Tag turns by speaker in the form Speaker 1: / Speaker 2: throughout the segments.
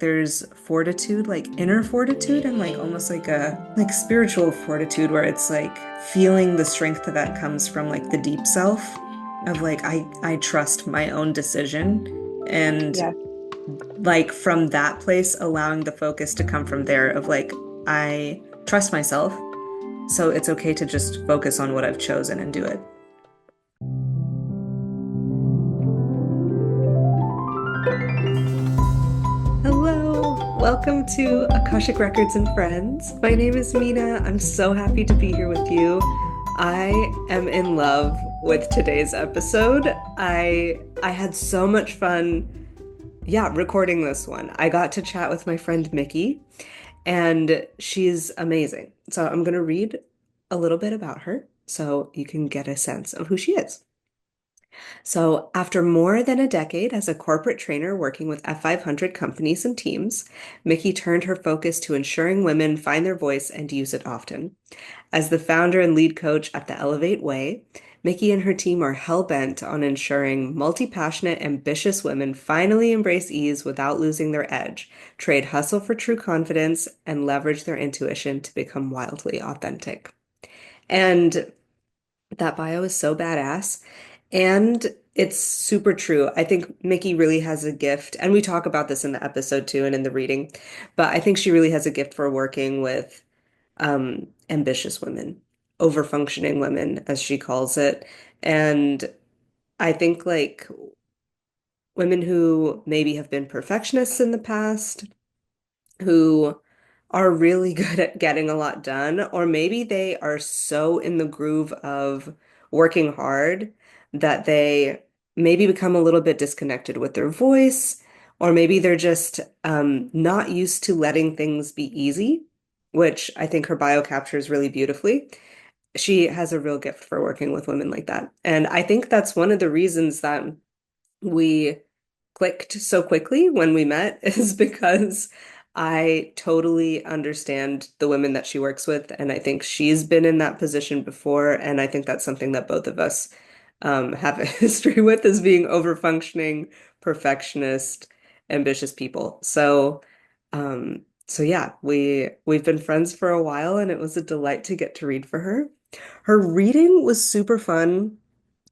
Speaker 1: there's fortitude, like inner fortitude, and like almost like a like spiritual fortitude where it's like feeling the strength that comes from like the deep self of like I trust my own decision and
Speaker 2: Yeah.
Speaker 1: like from that place allowing the focus to come from there of like I trust myself, so it's okay to just focus on what I've chosen and do it. Hello, welcome to Akashic Records and Friends. My name is Mina. I'm so happy to be here with you. I am in love with today's episode. I had so much fun, yeah, recording this one. I got to chat with my friend Mickey, and she's amazing. So I'm going to read a little bit about her so you can get a sense of who she is. So, after more than a decade as a corporate trainer working with F500 companies and teams, Mickey turned her focus to ensuring women find their voice and use it often. As the founder and lead coach at the Elevate Way, Mickey and her team are hell-bent on ensuring multi-passionate, ambitious women finally embrace ease without losing their edge, trade hustle for true confidence, and leverage their intuition to become wildly authentic. And that bio is so badass. And it's super true. I think Mickey really has a gift, and we talk about this in the episode too and in the reading, but I think she really has a gift for working with ambitious women, over-functioning women, as she calls it. And I think like women who maybe have been perfectionists in the past, who are really good at getting a lot done, or maybe they are so in the groove of working hard that they maybe become a little bit disconnected with their voice, or maybe they're just not used to letting things be easy, which I think her bio captures really beautifully. She has a real gift for working with women like that. And I think that's one of the reasons that we clicked so quickly when we met is because I totally understand the women that she works with, and I think she's been in that position before, and I think that's something that both of us have a history with as being over-functioning, perfectionist, ambitious people. So yeah, we've been friends for a while, and it was a delight to get to read for her. Her reading was super fun.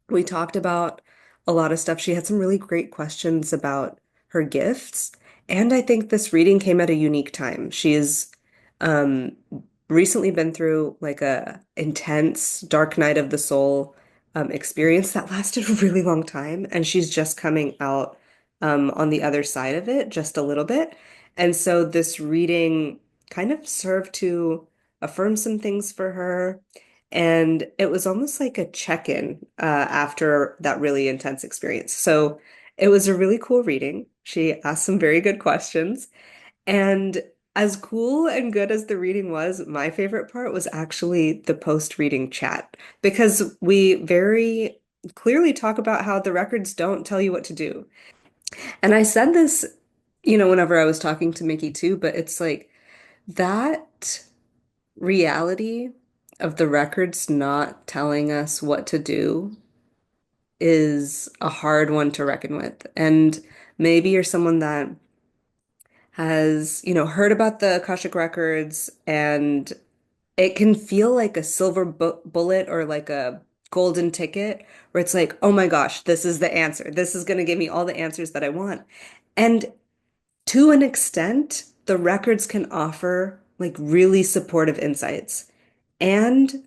Speaker 1: We talked about a lot of stuff. She had some really great questions about her gifts. And I think this reading came at a unique time. She's um, recently been through like a intense dark night of the soul experience that lasted a really long time. And she's just coming out on the other side of it just a little bit. And so this reading kind of served to affirm some things for her. And it was almost like a check-in after that really intense experience. So it was a really cool reading. She asked some very good questions. And as cool and good as the reading was, my favorite part was actually the post-reading chat because we very clearly talk about how the records don't tell you what to do. And I said this, whenever I was talking to Mickey too, but it's like that reality of the records not telling us what to do is a hard one to reckon with. And maybe you're someone that has, heard about the Akashic Records and it can feel like a silver bu bullet or like a golden ticket where it's like, oh my gosh, this is the answer. This is going to give me all the answers that I want. And to an extent, the records can offer like really supportive insights. And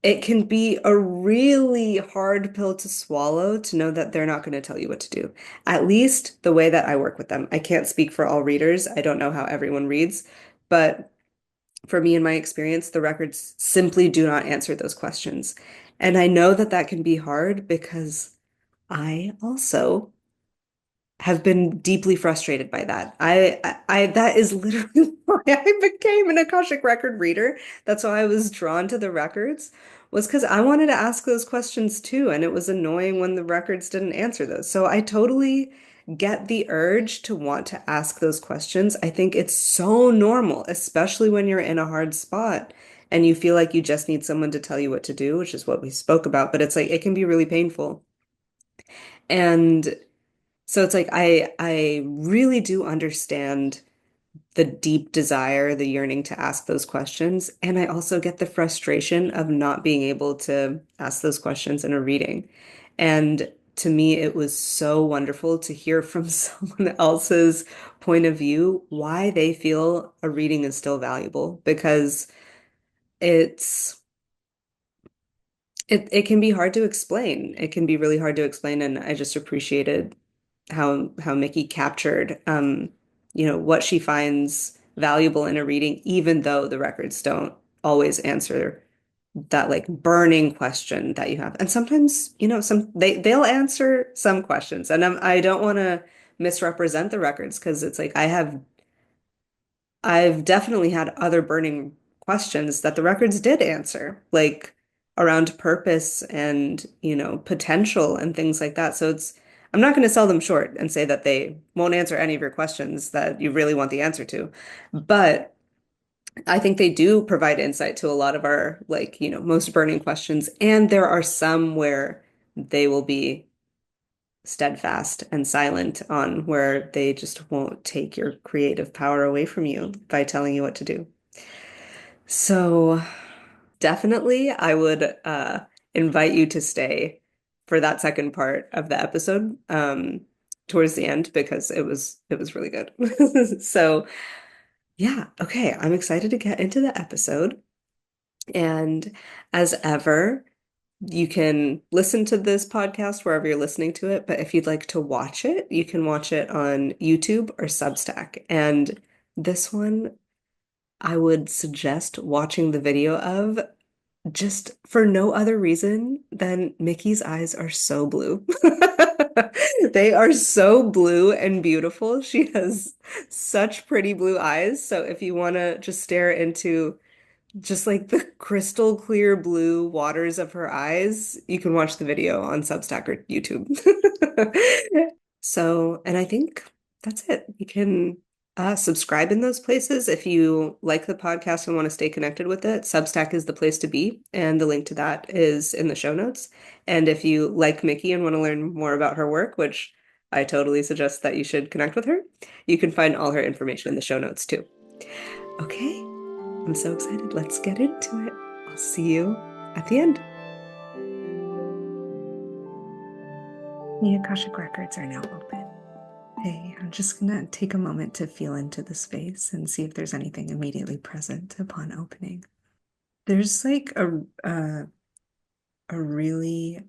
Speaker 1: it can be a really hard pill to swallow to know that they're not going to tell you what to do. At least the way that I work with them. I can't speak for all readers. I don't know how everyone reads, but for me, in my experience, the records simply do not answer those questions. And I know that that can be hard because I also have been deeply frustrated by that. That is literally why I became an Akashic record reader. That's why I was drawn to the records, was because I wanted to ask those questions too, and it was annoying when the records didn't answer those. So I totally get the urge to want to ask those questions. I think it's so normal, especially when you're in a hard spot and you feel like you just need someone to tell you what to do, which is what we spoke about, but it's like it can be really painful. And So it's like I really do understand the deep desire, the yearning to ask those questions. And I also get the frustration of not being able to ask those questions in a reading. And to me, it was so wonderful to hear from someone else's point of view why they feel a reading is still valuable because it's it can be hard to explain. It can be really hard to explain, and I just appreciated how Micky captured what she finds valuable in a reading, even though the records don't always answer that like burning question that you have. And sometimes, they'll answer some questions. And I don't want to misrepresent the records because it's like I've definitely had other burning questions that the records did answer, like around purpose and, potential and things like that. So I'm not going to sell them short and say that they won't answer any of your questions that you really want the answer to. But I think they do provide insight to a lot of our, like, most burning questions. And there are some where they will be steadfast and silent on where they just won't take your creative power away from you by telling you what to do. So definitely I would invite you to stay for that second part of the episode towards the end because it was really good. So yeah, okay, I'm excited to get into the episode. And as ever, you can listen to this podcast wherever you're listening to it, but if you'd like to watch it, you can watch it on YouTube or Substack. And this one, I would suggest watching the video of just for no other reason than Mickey's eyes are so blue. They are so blue and beautiful. She has such pretty blue eyes. So if you want to just stare into just like the crystal clear blue waters of her eyes, you can watch the video on Substack or YouTube. So, and I think that's it. You can subscribe in those places if you like the podcast and want to stay connected with it. Substack is the place to be, and the link to that is in the show notes. And if you like Micky and want to learn more about her work, which I totally suggest that you should connect with her, you can find all her information in the show notes too. Okay. I'm so excited. Let's get into it. I'll see you at the end. The Akashic Records are now open. Hey, I'm just gonna take a moment to feel into the space and see if there's anything immediately present upon opening. There's like a really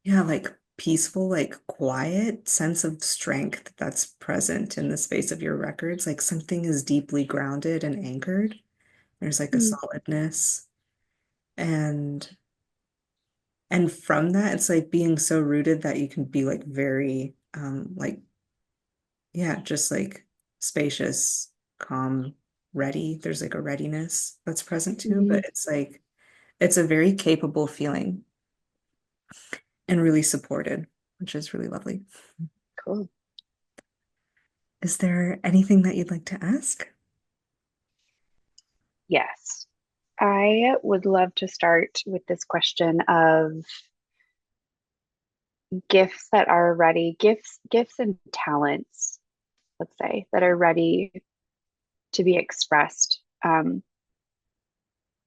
Speaker 1: yeah, like peaceful, like quiet sense of strength that's present in the space of your records. Like something is deeply grounded and anchored. There's like a
Speaker 2: Mm,
Speaker 1: solidness and from that, it's like being so rooted that you can be like very, like, yeah, just like spacious, calm, ready. There's like a readiness that's present too,
Speaker 2: mhm.
Speaker 1: but it's like, it's a very capable feeling and really supported, which is really lovely.
Speaker 2: Cool.
Speaker 1: Is there anything that you'd like to ask?
Speaker 2: Yes. I would love to start with this question of gifts that are ready, gifts and talents, let's say, that are ready to be expressed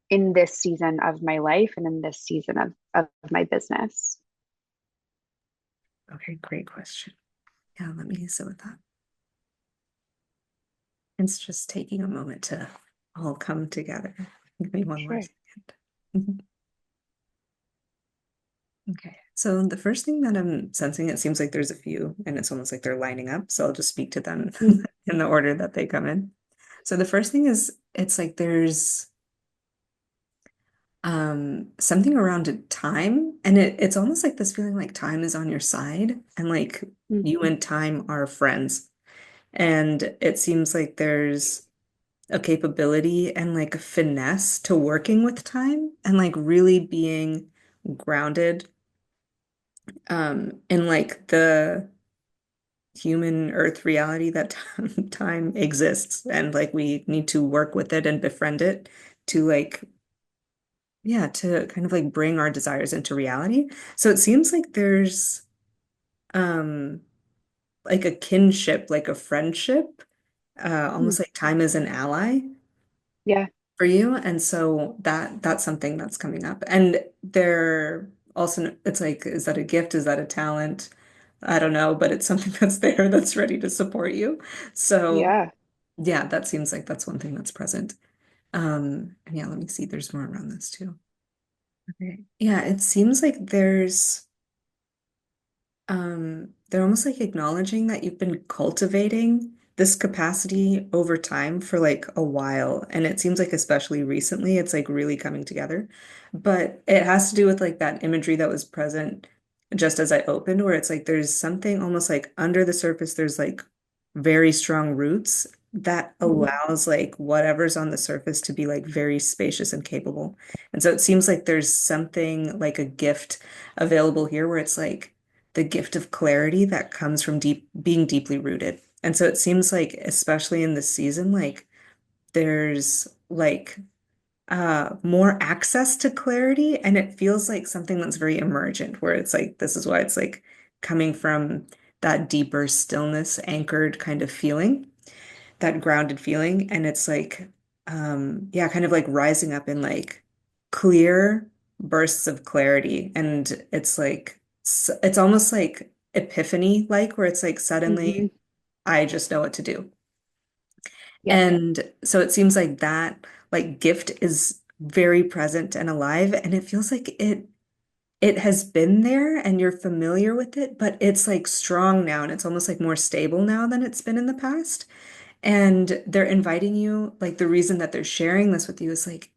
Speaker 2: in this season of my life and in this season of my business.
Speaker 1: Okay, great question. Yeah, let me sit with that. It's just taking a moment to all come together. Give me one more
Speaker 2: Sure.
Speaker 1: second. Okay, so the first thing that I'm sensing, it seems like there's a few, and it's almost like they're lining up. So I'll just speak to them
Speaker 2: Mm,
Speaker 1: in the order that they come in. So the first thing is, it's like there's something around time, and it's almost like this feeling like time is on your side, and like
Speaker 2: mm,
Speaker 1: you and time are friends. And it seems like there's a capability and like a finesse to working with time and like really being grounded in like the human earth reality that time exists and like we need to work with it and befriend it to like yeah to kind of like bring our desires into reality. So it seems like there's um like a kinship, like a friendship,
Speaker 2: Hmm.
Speaker 1: almost like time as an ally
Speaker 2: Yeah.
Speaker 1: for you. And so that's something that's coming up. And they're also, it's like, is that a gift? Is that a talent? I don't know, but it's something that's there that's ready to support you. So
Speaker 2: Yeah.
Speaker 1: yeah, that seems like that's one thing that's present. And yeah, let me see. There's more around this too. Okay. Yeah, it seems like they're almost like acknowledging that you've been cultivating this capacity over time for like a while. And it seems like especially recently, it's like really coming together. But it has to do with like that imagery that was present just as I opened, where it's like there's something almost like under the surface, there's like very strong roots that
Speaker 2: Hmm.
Speaker 1: allows like whatever's on the surface to be like very spacious and capable. And so it seems like there's something like a gift available here where it's like the gift of clarity that comes from being deeply rooted. And so it seems like, especially in this season, like there's like more access to clarity, and it feels like something that's very emergent, where it's like this is why it's like coming from that deeper stillness, anchored kind of feeling, that grounded feeling, and it's like yeah, kind of like rising up in like clear bursts of clarity, and it's like it's almost like epiphany like where it's like
Speaker 2: Hmm.
Speaker 1: suddenly I just know what to do.
Speaker 2: Yeah.
Speaker 1: And so it seems like that like gift is very present and alive, and it feels like it has been there and you're familiar with it, but it's like strong now and it's almost like more stable now than it's been in the past. And they're inviting you, like the reason that they're sharing this with you is like,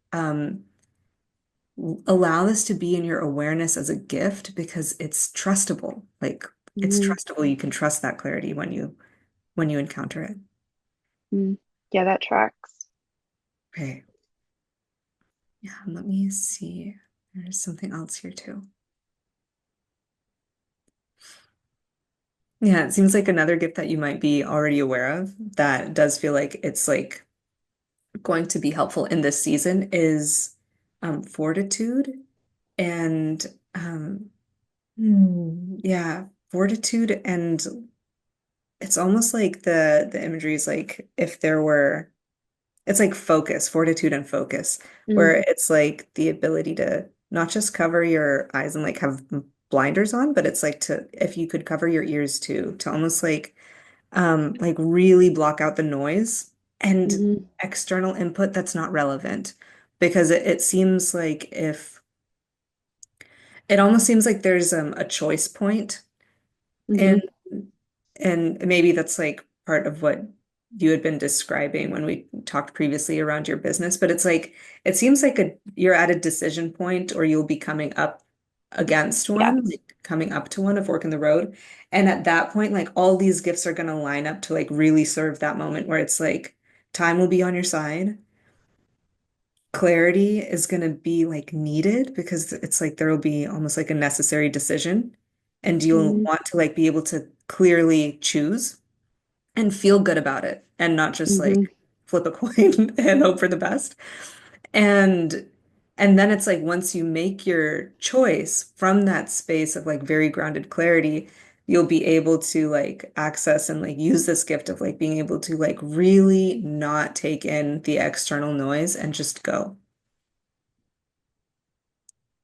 Speaker 1: allow this to be in your awareness as a gift because it's trustable. Like it's
Speaker 2: Hmm.
Speaker 1: trustable. You can trust that clarity when you encounter it.
Speaker 2: Hmm. Yeah, that tracks.
Speaker 1: Okay. Yeah, let me see. There's something else here too. Yeah, it seems like another gift that you might be already aware of that does feel like it's like going to be helpful in this season is fortitude and yeah, fortitude, and it's almost like the imagery is like if there were it's like focus, fortitude and focus,
Speaker 2: Mm.
Speaker 1: where it's like the ability to not just cover your eyes and like have blinders on, but it's like to if you could cover your ears too, to almost like really block out the noise and
Speaker 2: Hmm.
Speaker 1: external input that's not relevant. Because it seems like if it almost seems like there's a choice point and
Speaker 2: Hmm.
Speaker 1: maybe that's like part of what you had been describing when we talked previously around your business, but it's like it seems like you're at a decision point or you'll be coming up against
Speaker 2: Yeah.
Speaker 1: one, like coming up to one, a fork in the road. And at that point, like all these gifts are going to line up to like really serve that moment where it's like time will be on your side. Clarity is going to be like needed because it's like there will be almost like a necessary decision, and you'll
Speaker 2: Hmm.
Speaker 1: want to like be able to clearly choose and feel good about it and not just
Speaker 2: Hmm.
Speaker 1: like flip a coin and hope for the best. And then it's like once you make your choice from that space of like very grounded clarity, you'll be able to like access and like use this gift of like being able to like really not take in the external noise and just go.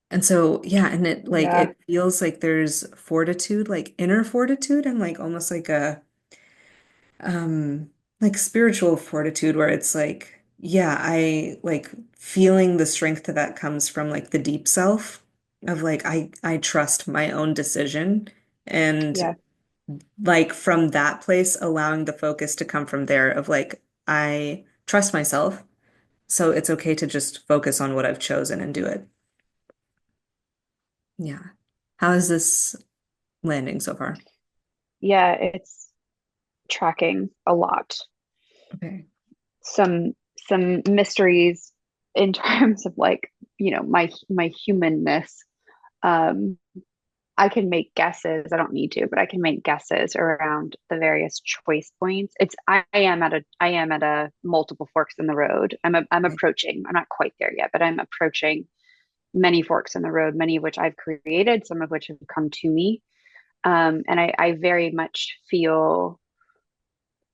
Speaker 1: And so, yeah, and it like
Speaker 2: Yeah.
Speaker 1: it feels like there's fortitude, like inner fortitude and like almost like spiritual fortitude where it's like, yeah, I like feeling the strength that comes from like the deep self of like I trust my own decision, and
Speaker 2: Yeah.
Speaker 1: like from that place allowing the focus to come from there of like I trust myself, so it's okay to just focus on what I've chosen and do it. Yeah. How is this landing so far?
Speaker 2: Yeah, it's tracking a lot.
Speaker 1: Okay.
Speaker 2: Some mysteries in terms of like, my humanness. Um, I can make guesses. I don't need to, but I can make guesses around the various choice points. I am at a multiple forks in the road. I'm
Speaker 1: Okay.
Speaker 2: approaching. I'm not quite there yet, but I'm approaching many forks in the road, many of which I've created, some of which have come to me. And I very much feel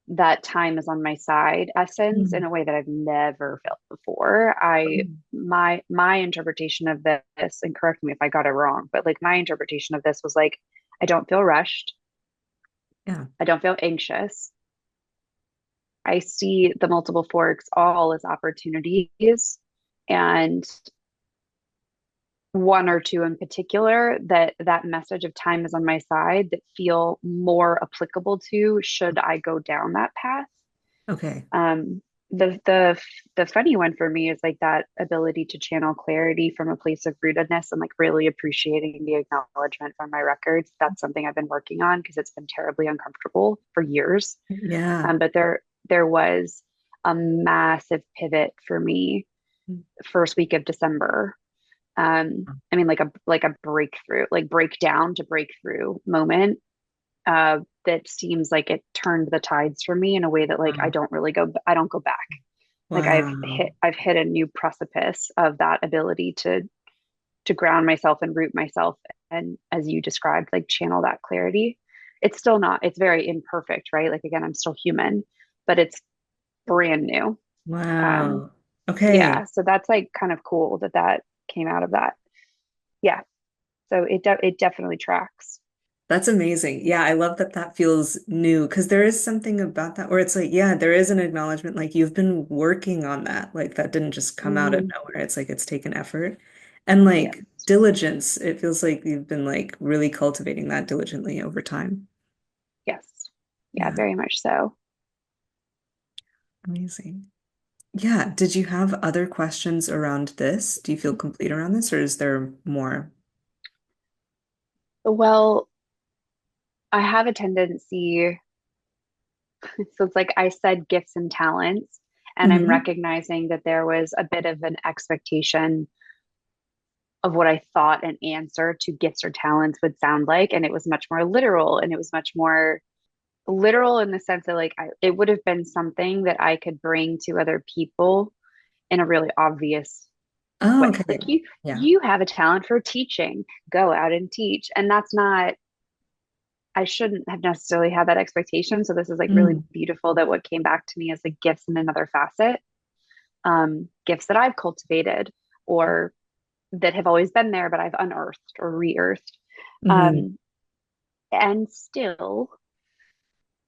Speaker 2: that time is on my side essence in
Speaker 1: Mm.
Speaker 2: a way that I've never felt before. My interpretation of this, and correct me if I got it wrong, but like my interpretation of this was like, I don't feel rushed.
Speaker 1: Yeah.
Speaker 2: I don't feel anxious. I see the multiple forks all as opportunities, and one or two in particular that message of time is on my side that feel more applicable to should I go down that path.
Speaker 1: Okay.
Speaker 2: Um, the funny one for me is like that ability to channel clarity from a place of rootedness and like really appreciating the acknowledgement from my records. That's something I've been working on because it's been terribly uncomfortable for years.
Speaker 1: Yeah.
Speaker 2: But there was a massive pivot for me first week of December. I mean like a breakthrough, like breakdown to breakthrough moment that seems like it turned the tides for me in a way that like
Speaker 1: Wow.
Speaker 2: I don't go back. Like
Speaker 1: Wow.
Speaker 2: I've hit a new precipice of that ability to ground myself and root myself, and as you described, like channel that clarity. It's still not, it's very imperfect, right? Like again, I'm still human, but it's brand new. Um
Speaker 1: Wow. Okay.
Speaker 2: yeah, so that's like kind of cool that that came out of that. Yeah. So it definitely tracks.
Speaker 1: That's amazing. Yeah, I love that that feels new because there is something about that where it's like, yeah, there is an acknowledgement like you've been working on that. Like that didn't just come out of
Speaker 2: Hmm.
Speaker 1: nowhere. It's like it's taken effort and
Speaker 2: Yeah.
Speaker 1: like diligence. It feels like you've been like really cultivating that diligently over time.
Speaker 2: Yes. Yeah,
Speaker 1: Yeah,
Speaker 2: very much so.
Speaker 1: amazing. Yeah, did you have other questions around this? Do you feel complete around this or is there more?
Speaker 2: Well, I have a tendency, so it's like I said gifts and talents, and I'm
Speaker 1: Hmm.
Speaker 2: recognizing that there was a bit of an expectation of what I thought an answer to gifts or talents would sound like. And it was much more literal, and it was much more literal in the sense that like it would have been something that I could bring to other people in a really obvious
Speaker 1: Oh,
Speaker 2: way.
Speaker 1: okay.
Speaker 2: Like
Speaker 1: Yeah.
Speaker 2: you have a talent for teaching, go out and teach. And that's not, I shouldn't have necessarily had that expectation. So this is like really
Speaker 1: Mm.
Speaker 2: beautiful that what came back to me is like gifts in another facet, gifts that I've cultivated or that have always been there, but I've unearthed or re-earthed.
Speaker 1: Hmm.
Speaker 2: Um, and still,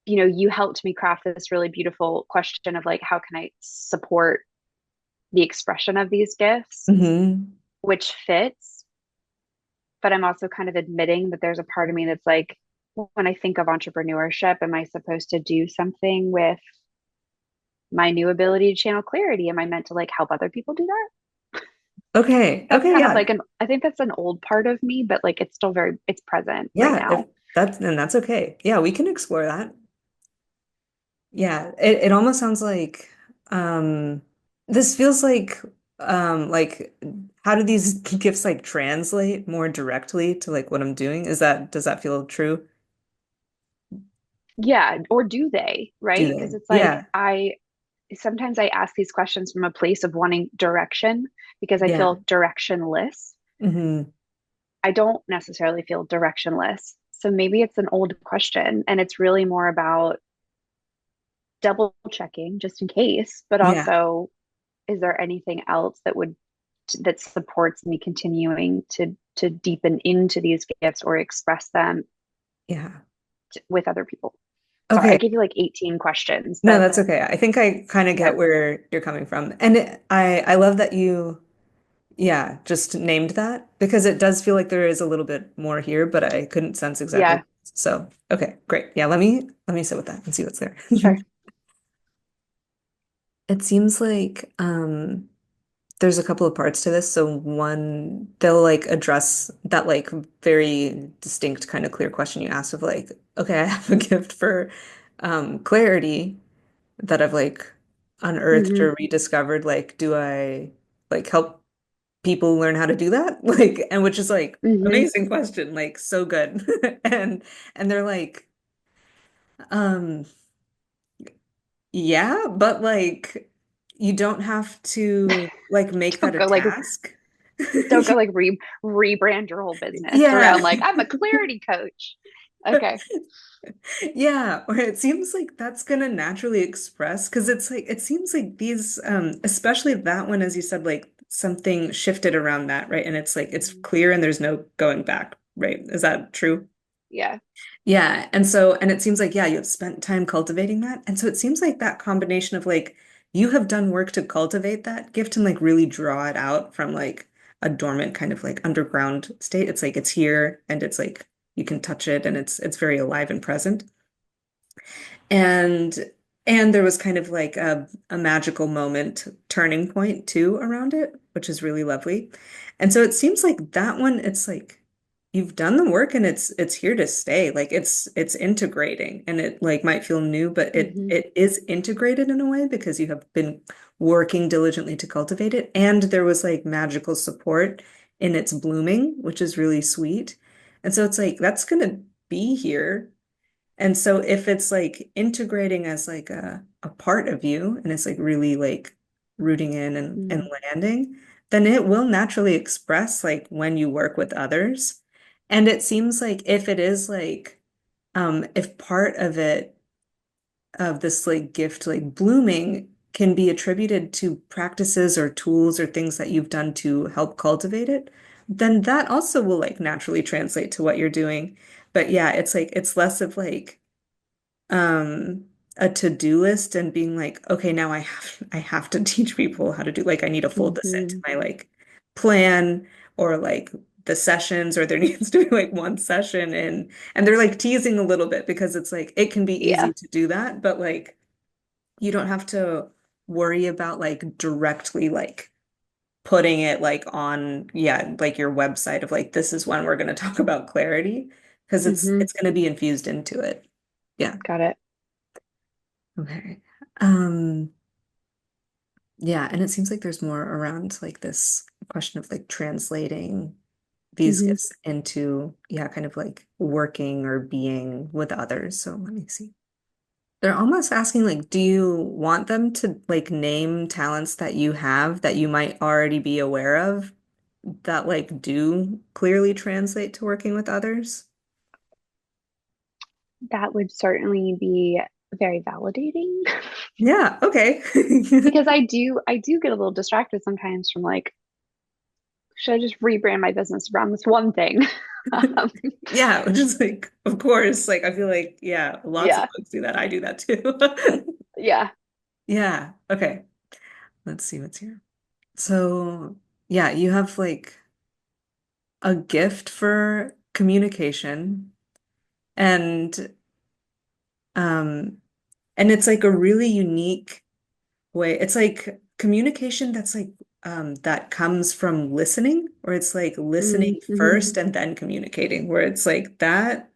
Speaker 2: you know, you helped me craft this really beautiful question of like, how can I support the expression of these gifts,
Speaker 1: Hmm.
Speaker 2: which fits, but I'm also kind of admitting that there's a part of me that's like, when I think of entrepreneurship, am I supposed to do something with my new ability to channel clarity? Am I meant to like help other people do that?
Speaker 1: Okay.
Speaker 2: That's
Speaker 1: Okay.
Speaker 2: kind of
Speaker 1: Yeah.
Speaker 2: like I think that's an old part of me, but like it's still very, it's present right
Speaker 1: Yeah. If
Speaker 2: now.
Speaker 1: that's then that's okay. Yeah, we can explore that. Yeah. It almost sounds um this feels like how do these gifts like translate more directly to like what I'm doing? Does that feel true?
Speaker 2: Yeah. Or do they?
Speaker 1: Do
Speaker 2: Right. Because
Speaker 1: they?
Speaker 2: it's like,
Speaker 1: Yeah.
Speaker 2: sometimes I ask these questions from a place of wanting direction because I
Speaker 1: Yeah.
Speaker 2: feel directionless.
Speaker 1: Hmm.
Speaker 2: I don't necessarily feel directionless. So maybe it's an old question and it's really more about double checking just in case, but
Speaker 1: Yeah.
Speaker 2: also is there anything else that supports me continuing to deepen into these gifts or express them
Speaker 1: Yeah.
Speaker 2: with other people? Sorry, I
Speaker 1: Okay.
Speaker 2: gave you like 18 questions,
Speaker 1: No,
Speaker 2: but
Speaker 1: that's okay. I think I kind of
Speaker 2: yeah,
Speaker 1: get where you're coming from. And I love that you yeah, just named that because it does feel like there is a little bit more here, but I couldn't sense exactly.
Speaker 2: yeah,
Speaker 1: So, okay, great. Yeah, let me sit with that and see what's there.
Speaker 2: sure.
Speaker 1: It seems like there's a couple of parts to this. So one, they'll like address that like very distinct kind of clear question you asked of like, okay, I have a gift for clarity that I've like unearthed
Speaker 2: Hmm.
Speaker 1: or rediscovered. Like, do I like help people learn how to do that? Like, and which is like
Speaker 2: Hmm.
Speaker 1: amazing question, like so good. And they're like, um, yeah, but like you don't have to like make that
Speaker 2: Don't
Speaker 1: a
Speaker 2: go like
Speaker 1: task.
Speaker 2: don't go like rebrand your whole business
Speaker 1: Yeah.
Speaker 2: around like I'm a clarity coach. Okay.
Speaker 1: Yeah, or it seems like that's gonna naturally express because it's like it seems like these especially that one, as you said, like something shifted around that, right? And it's like it's
Speaker 2: Mhm.
Speaker 1: clear and there's no going back, right? Is that true?
Speaker 2: Yeah.
Speaker 1: Yeah. And so, and it seems like, yeah, you have spent time cultivating that. And so it seems like that combination of like, you have done work to cultivate that gift and like really draw it out from like a dormant kind of like underground state. It's like it's here and it's like you can touch it and it's very alive and present. And there was kind of like a magical moment turning point too around it, which is really lovely. And so it seems like that one, it's like you've done the work and it's here to stay. Like it's integrating and it like might feel new, but it
Speaker 2: Hmm.
Speaker 1: it is integrated in a way because you have been working diligently to cultivate it. And there was like magical support in its blooming, which is really sweet. And so it's like that's gonna be here and so if it's like integrating as like a part of you and it's like really like rooting in and
Speaker 2: Hmm.
Speaker 1: landing, then it will naturally express like when you work with others. And it seems like if it is like if part of it of this like gift like blooming can be attributed to practices or tools or things that you've done to help cultivate it, then that also will like naturally translate to what you're doing. But yeah, it's like it's less of like um a to-do list and being like, okay, now I have to teach people how to do like I need to fold this into
Speaker 2: Hmm.
Speaker 1: my like plan or like the sessions or there needs to be like one session and they're like teasing a little bit because it's like it can be
Speaker 2: Yeah.
Speaker 1: easy to do that, but like you don't have to worry about like directly like putting it like on yeah, like your website of like this is when we're going to talk about clarity because it's
Speaker 2: Hmm.
Speaker 1: it's going to be infused into it. Yeah.
Speaker 2: Got it.
Speaker 1: Okay. Um, yeah, and it seems like there's more around like this question of like translating these
Speaker 2: Hmm.
Speaker 1: gifts into, yeah, kind of like working or being with others. So let me see. They're almost asking like, do you want them to like name talents that you have that you might already be aware of that like do clearly translate to working with others?
Speaker 2: That would certainly be very validating
Speaker 1: Yeah, okay.
Speaker 2: because I do get a little distracted sometimes from like, should I just rebrand my business around this one thing? Um,
Speaker 1: Yeah, which is like, of course, like I feel like, yeah, lots of
Speaker 2: yeah.
Speaker 1: folks do that. I do that too.
Speaker 2: Yeah.
Speaker 1: Yeah. Okay. Let's see what's here. So, yeah, you have like a gift for communication and um it's like a really unique way. It's like communication that's like that comes from listening, or it's like listening
Speaker 2: Mm-hmm.
Speaker 1: first and then communicating, where it's like that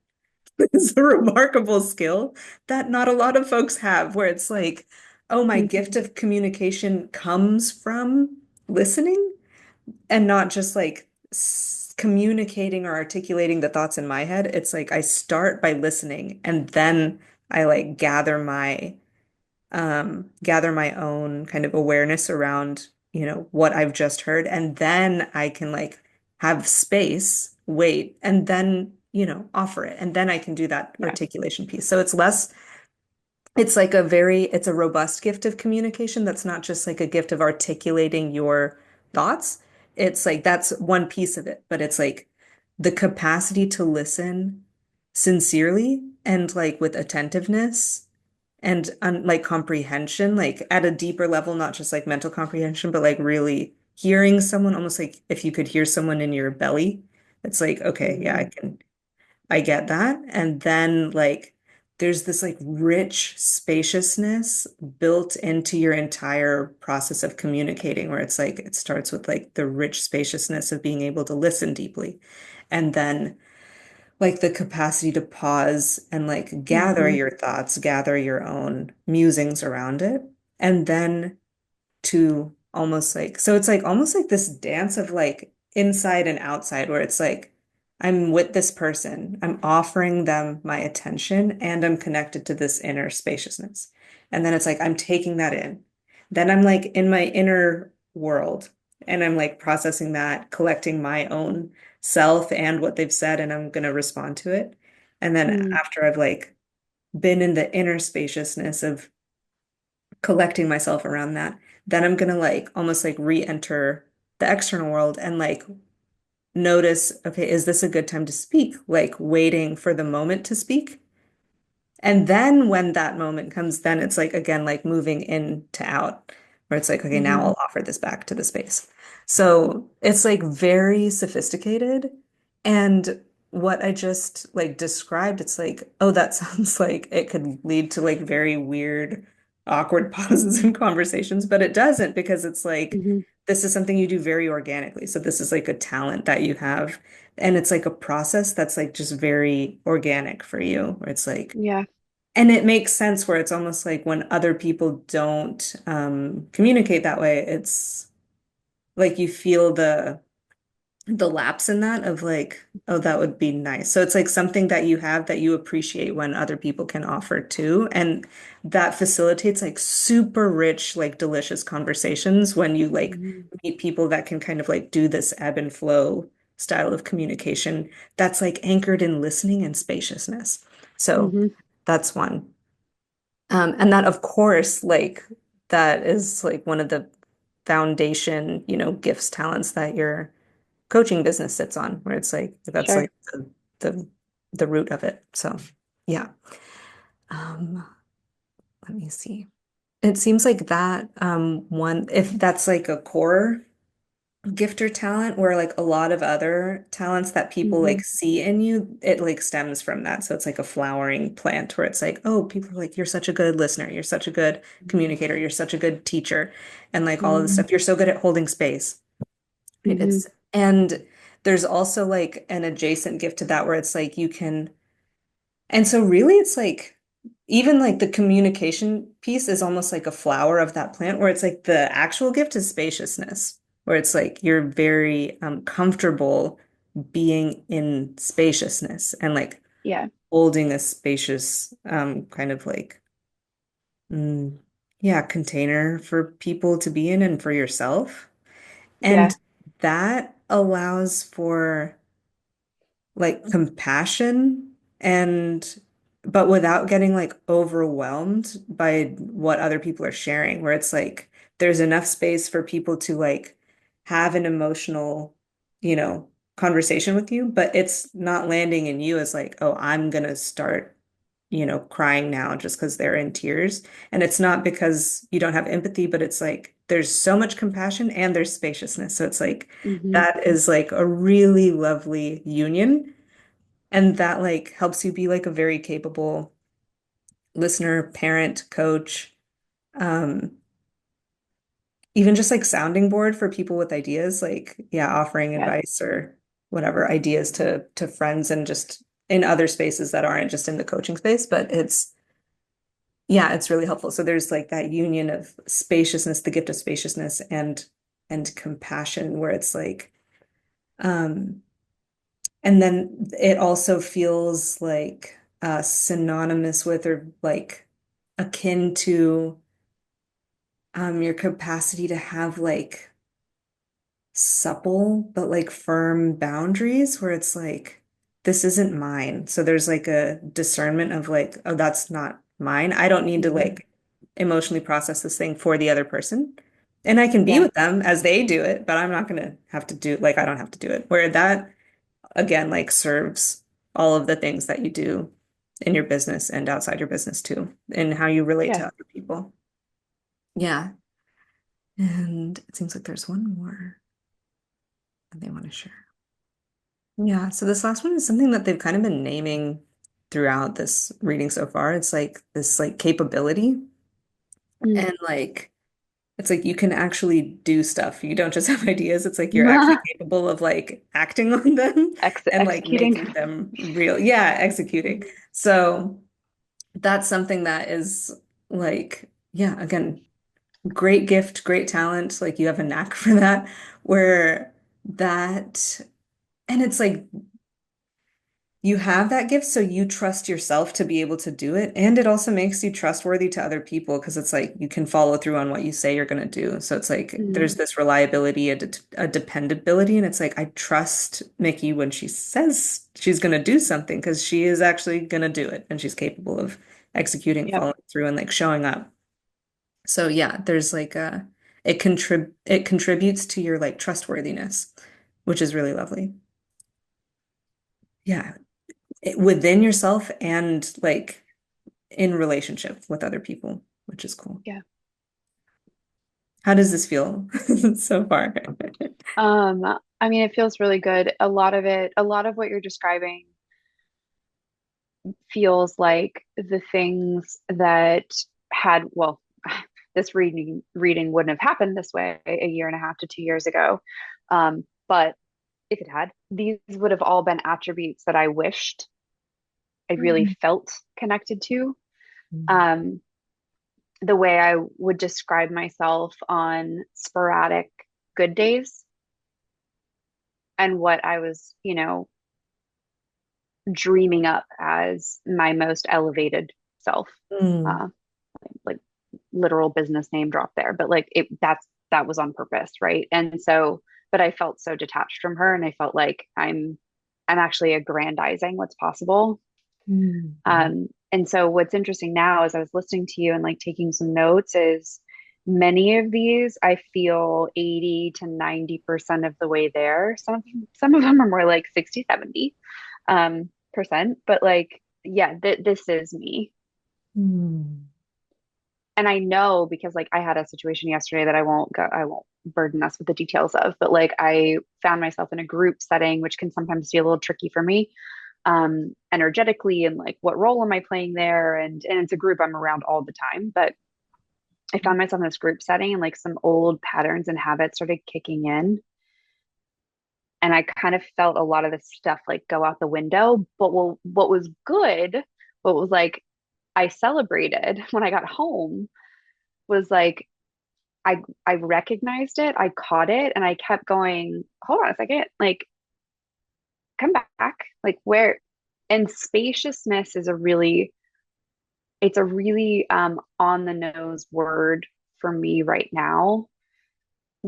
Speaker 1: is a remarkable skill that not a lot of folks have, where it's like, oh, my gift
Speaker 2: Hmm.
Speaker 1: of communication comes from listening and not just like communicating or articulating the thoughts in my head. It's like I start by listening and then I like gather my own kind of awareness around, what I've just heard. And then I can like have space, wait, and then, offer it. And then I can do that
Speaker 2: Yeah.
Speaker 1: articulation piece. So it's less, it's like it's a robust gift of communication that's not just like a gift of articulating your thoughts. It's like that's one piece of it, but it's like the capacity to listen sincerely and like with attentiveness and like comprehension, like at a deeper level, not just like mental comprehension, but like really hearing someone almost like if you could hear someone in your belly. It's like, okay, yeah,
Speaker 2: Hmm.
Speaker 1: I get that. And then like there's this like rich spaciousness built into your entire process of communicating, where it's like it starts with like the rich spaciousness of being able to listen deeply. And then like the capacity to pause and like gather
Speaker 2: Hmm.
Speaker 1: your thoughts, gather your own musings around it, and then to almost like, so it's like almost like this dance of like inside and outside, where it's like I'm with this person, I'm offering them my attention, and I'm connected to this inner spaciousness. And then it's like I'm taking that in. Then I'm like in my inner world and I'm like processing that, collecting my own self and what they've said, and I'm going to respond to it. And then
Speaker 2: Mm,
Speaker 1: after I've like been in the inner spaciousness of collecting myself around that, then I'm gonna like almost like re-enter the external world and like notice, okay, is this a good time to speak? Like waiting for the moment to speak. And then when that moment comes, then it's like again, like moving in to out, where it's like, okay, now
Speaker 2: hmm
Speaker 1: I'll offer this back to the space. So it's like very sophisticated. And what I just like described, it's like, oh, that sounds like it could lead to like very weird, awkward pauses in conversations, but it doesn't because it's like
Speaker 2: hmm
Speaker 1: this is something you do very organically. So this is like a talent that you have. And it's like a process that's like just very organic for you, where it's like,
Speaker 2: Yeah.
Speaker 1: and it makes sense where it's almost like when other people don't communicate that way, it's like you feel the lapse in that of like, oh, that would be nice. So it's like something that you have that you appreciate when other people can offer too. And that facilitates like super rich, like delicious conversations when you like
Speaker 2: hmm
Speaker 1: meet people that can kind of like do this ebb and flow style of communication that's like anchored in listening and spaciousness. So
Speaker 2: hmm
Speaker 1: that's one. And that, of course, like that is like one of the foundation, gifts, talents that your coaching business sits on, where it's like that's
Speaker 2: Sure.
Speaker 1: like the the root of it. So yeah. Um, let me see. It seems like that one, if that's like a core gift or talent, where like a lot of other talents that people
Speaker 2: hmm
Speaker 1: like see in you, it like stems from that. So it's like a flowering plant where it's like, oh, people are like, you're such a good listener, you're such a good communicator, you're such a good teacher, and like all of this
Speaker 2: hmm
Speaker 1: stuff. You're so good at holding space. Right?
Speaker 2: hmm
Speaker 1: And there's also like an adjacent gift to that where it's like you can, and so really it's like even like the communication piece is almost like a flower of that plant where it's like the actual gift is spaciousness, where it's like you're very comfortable being in spaciousness and like
Speaker 2: Yeah.
Speaker 1: holding a spacious kind of like mm, yeah, container for people to be in and for yourself.
Speaker 2: Yeah.
Speaker 1: And that allows for like compassion and but without getting like overwhelmed by what other people are sharing, where it's like there's enough space for people to like have an emotional, conversation with you, but it's not landing in you as like, oh, I'm gonna start, crying now just because they're in tears. And it's not because you don't have empathy, but it's like there's so much compassion and there's spaciousness. So it's like
Speaker 2: hmm
Speaker 1: that is like a really lovely union. And that like helps you be like a very capable listener, parent, coach, um, even just like sounding board for people with ideas, like yeah, offering
Speaker 2: Yeah.
Speaker 1: advice or whatever ideas to friends and just in other spaces that aren't just in the coaching space, but it's yeah, it's really helpful. So there's like that union of spaciousness, the gift of spaciousness and compassion where it's like um and then it also feels like synonymous with or like akin to your capacity to have like supple but like firm boundaries where it's like this isn't mine. So there's like a discernment of like, oh, that's not mine. I don't need to
Speaker 2: hmm
Speaker 1: like emotionally process this thing for the other person. And I can be
Speaker 2: Yeah.
Speaker 1: with them as they do it, but I'm not gonna have to do like I don't have to do it. Where that again like serves all of the things that you do in your business and outside your business too, and how you relate
Speaker 2: Yeah.
Speaker 1: to other people. Yeah. And it seems like there's one more that they want to share. Yeah. So this last one is something that they've kind of been naming throughout this reading so far. It's like this like capability
Speaker 2: Mm.
Speaker 1: and like it's like you can actually do stuff. You don't just have ideas. It's like you're actually capable of like acting on them and like
Speaker 2: Executing.
Speaker 1: making them real. Yeah, executing. So that's something that is like, yeah, again, great gift, great talent. Like you have a knack for that, where that, and it's like you have that gift, so you trust yourself to be able to do it. And it also makes you trustworthy to other people because it's like you can follow through on what you say you're going to do. So it's like there's
Speaker 2: Mhm.
Speaker 1: this reliability, a dependability. And it's like, I trust Mickey when she says she's going to do something because she is actually going to do it and she's capable of executing,
Speaker 2: Yep.
Speaker 1: following through, and like showing up. So yeah, there's like it contributes to your like trustworthiness, which is really lovely. Yeah, within yourself and like in relationship with other people, which is cool.
Speaker 2: Yeah.
Speaker 1: How does this feel so far?
Speaker 2: Um, I mean, it feels really good. A lot of what you're describing feels like the things that had, well, this reading wouldn't have happened this way a year and a half to 2 years ago. But if it had, these would have all been attributes that I wished I really
Speaker 1: Mm.
Speaker 2: felt connected to. Um, the way I would describe myself on sporadic good days and what I was, dreaming up as my most elevated self.
Speaker 1: Mm.
Speaker 2: Uh, like literal business name drop there, but like that was on purpose, right? And so, but I felt so detached from her, and I felt like I'm actually aggrandizing what's possible.
Speaker 1: Mm.
Speaker 2: And so what's interesting now as I was listening to you and like taking some notes is many of these I feel 80 to 90% of the way there. Some of them are more like 60, 70 percent, but like yeah, this is me.
Speaker 1: Mm.
Speaker 2: And I know because like I had a situation yesterday that I won't burden us with the details of, but like I found myself in a group setting, which can sometimes be a little tricky for me, energetically, and like what role am I playing there? And it's a group I'm around all the time, but I found myself in this group setting and like some old patterns and habits started kicking in. And I kind of felt a lot of this stuff like go out the window. But what was good, what was like I celebrated when I got home was like I recognized it, I caught it, and I kept going, hold on a second, like come back. Like where and spaciousness is a really it's a really on the nose word for me right now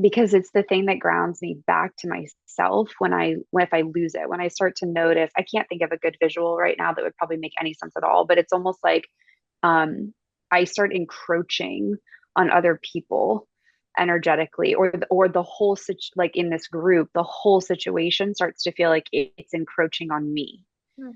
Speaker 2: because it's the thing that grounds me back to myself when if I lose it, when I start to notice, I can't think of a good visual right now that would probably make any sense at all, but it's almost like um, I start encroaching on other people energetically, or the whole like in this group, the whole situation starts to feel like it's encroaching on me.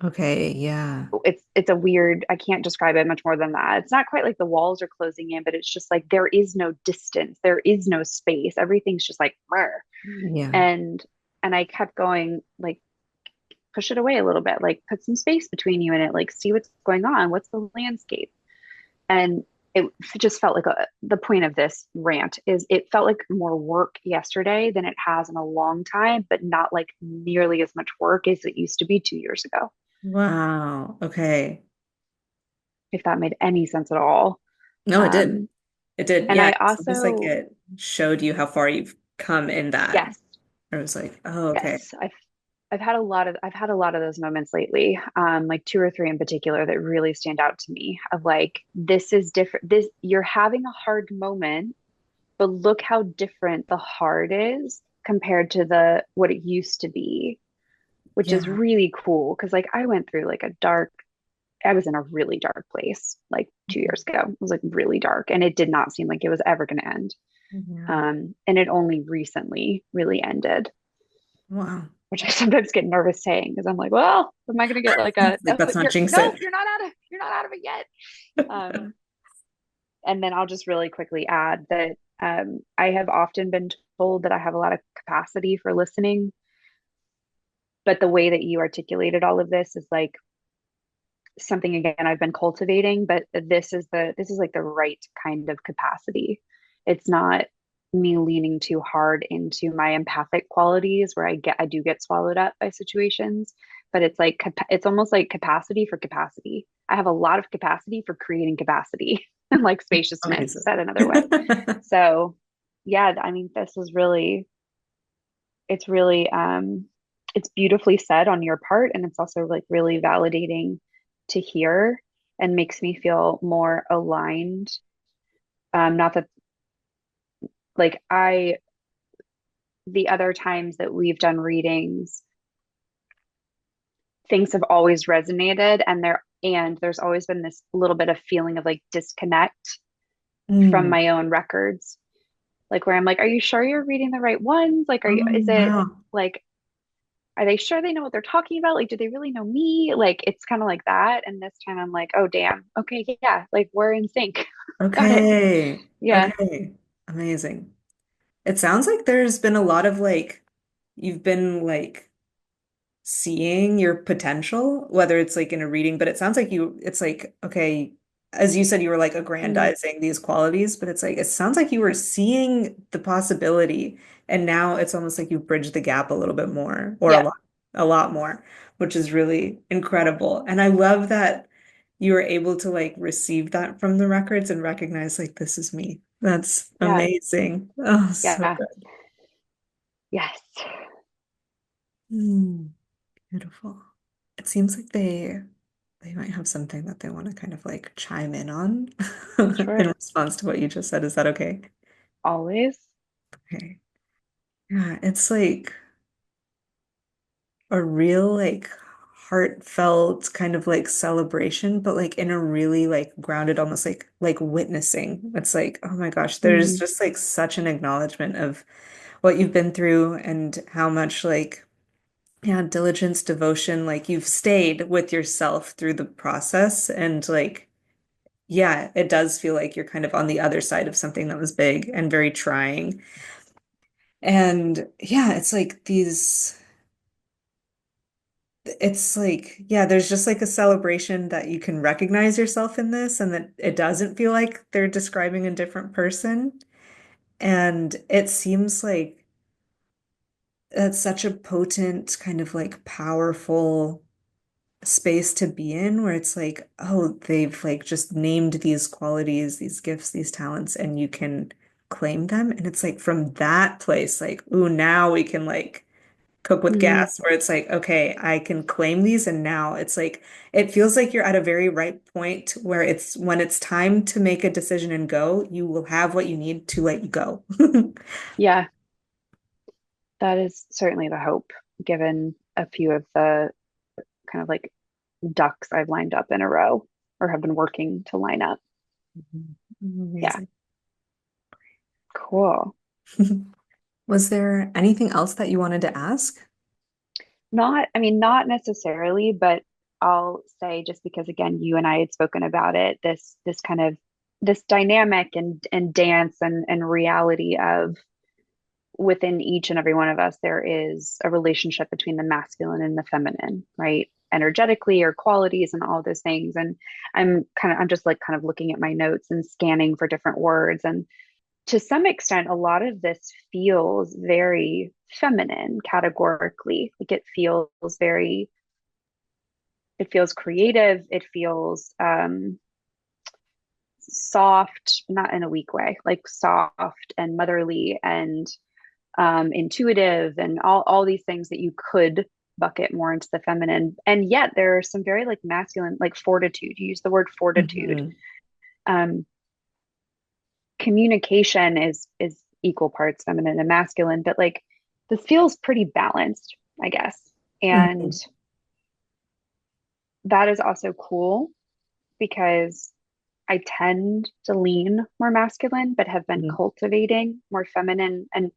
Speaker 1: Okay, yeah.
Speaker 2: It's a weird, I can't describe it much more than that. It's not quite like the walls are closing in, but it's just like there is no distance, there is no space, everything's just like rare.
Speaker 1: Yeah.
Speaker 2: And I kept going like push it away a little bit, like put some space between you and it, like see what's going on, what's the landscape. And it just felt like the point of this rant is it felt like more work yesterday than it has in a long time, but not like nearly as much work as it used to be 2 years ago,
Speaker 1: Wow. Okay.
Speaker 2: if that made any sense at all.
Speaker 1: No, it did.
Speaker 2: Um,
Speaker 1: It did.
Speaker 2: and
Speaker 1: Yeah.
Speaker 2: I
Speaker 1: It's almost like
Speaker 2: also,
Speaker 1: it showed you how far you've come in that.
Speaker 2: yes,
Speaker 1: I was like, oh, okay.
Speaker 2: yes, I've had a lot of those moments lately, like two or three in particular that really stand out to me of like, this is different. This, you're having a hard moment, but look how different the hard is compared to the what it used to be, which is
Speaker 1: Yeah.
Speaker 2: really cool. Cause like I went through like I was in a really dark place like 2 years ago. It was like really dark and it did not seem like it was ever going to end.
Speaker 1: Mhm.
Speaker 2: And it only recently really ended,
Speaker 1: Wow.
Speaker 2: which I sometimes get nervous saying because I'm like, well, am I going to get like a
Speaker 1: Like,
Speaker 2: no?
Speaker 1: let's not
Speaker 2: You're
Speaker 1: jinx
Speaker 2: no,
Speaker 1: it.
Speaker 2: you're not out of it yet. Um, and then I'll just really quickly add that I have often been told that I have a lot of capacity for listening, but the way that you articulated all of this is like something again I've been cultivating, but this is like the right kind of capacity. It's not me leaning too hard into my empathic qualities where I do get swallowed up by situations, but it's like it's almost like capacity for capacity. I have a lot of capacity for creating capacity and like spaciousness
Speaker 1: Amazing.
Speaker 2: said another way. So yeah, I mean this is really it's really it's beautifully said on your part, and it's also like really validating to hear and makes me feel more aligned. Not that like I the other times that we've done readings, things have always resonated, and there's always been this little bit of feeling of like disconnect from
Speaker 1: Mm.
Speaker 2: my own records. Like where I'm like, are you sure you're reading the right ones? Like,
Speaker 1: Oh,
Speaker 2: is it
Speaker 1: wow.
Speaker 2: like, are they sure they know what they're talking about? Like, do they really know me? Like, it's kind of like that. And this time I'm like, oh, damn. Okay. Yeah. Like, we're in sync. Got it.
Speaker 1: Okay.
Speaker 2: Yeah.
Speaker 1: Okay. Amazing. It sounds like there's been a lot of like, you've been like seeing your potential, whether it's like in a reading, but it sounds like it's like, okay, as you said, you were like
Speaker 2: Mm,
Speaker 1: aggrandizing these qualities, but it's like, it sounds like you were seeing the possibility. And now it's almost like you've bridged the gap a little bit more, or
Speaker 2: yeah.
Speaker 1: a lot more, which is really incredible. And I love that you were able to like receive that from the records and recognize like, this is me. That's
Speaker 2: Yeah.
Speaker 1: amazing. Oh, so
Speaker 2: Yeah.
Speaker 1: good.
Speaker 2: Yes.
Speaker 1: Hmm. Beautiful. It seems like they might have something that they want to kind of like chime in on in
Speaker 2: Sure.
Speaker 1: response to what you just said. Is that okay?
Speaker 2: Always.
Speaker 1: Okay. Yeah, it's like a real like heartfelt kind of like celebration, but like in a really like grounded, almost like witnessing. It's like, oh my gosh, there's
Speaker 2: Mm,
Speaker 1: just like such an acknowledgement of what you've been through and how much like yeah, diligence, devotion, like you've stayed with yourself through the process. And like, yeah, it does feel like you're kind of on the other side of something that was big and very trying. And yeah, it's like, yeah, there's just like a celebration that you can recognize yourself in this and that it doesn't feel like they're describing a different person. And it seems like that's such a potent, kind of like powerful space to be in where it's like, oh, they've like just named these qualities, these gifts, these talents, and you can claim them. And it's like from that place, like, ooh, now we can like cook with
Speaker 2: mm,
Speaker 1: gas, where it's like, okay, I can claim these. And now it's like, it feels like you're at a very right point where it's when it's time to make a decision and go, you will have what you need to let you go.
Speaker 2: yeah. That is certainly the hope, given a few of the kind of like ducks I've lined up in a row or have been working to line up. Yeah.
Speaker 1: Amazing.
Speaker 2: Cool.
Speaker 1: Was there anything else that you wanted to ask?
Speaker 2: I mean, not necessarily, but I'll say just because again, you and I had spoken about it, this kind of this dynamic and dance and reality of within each and every one of us, there is a relationship between the masculine and the feminine, right? Energetically or qualities and all those things. And I'm just like kind of looking at my notes and scanning for different words. And to some extent, a lot of this feels very feminine categorically. Like it feels creative. It feels soft, not in a weak way, like soft and motherly and intuitive and all these things that you could bucket more into the feminine. And yet there are some very like masculine, like fortitude. You use the word fortitude.
Speaker 1: Mhm.
Speaker 2: Um, Communication is equal parts feminine and masculine, but like this feels pretty balanced, I guess. And
Speaker 1: Mhm.
Speaker 2: that is also cool because I tend to lean more masculine, but have been
Speaker 1: Mhm.
Speaker 2: cultivating more feminine and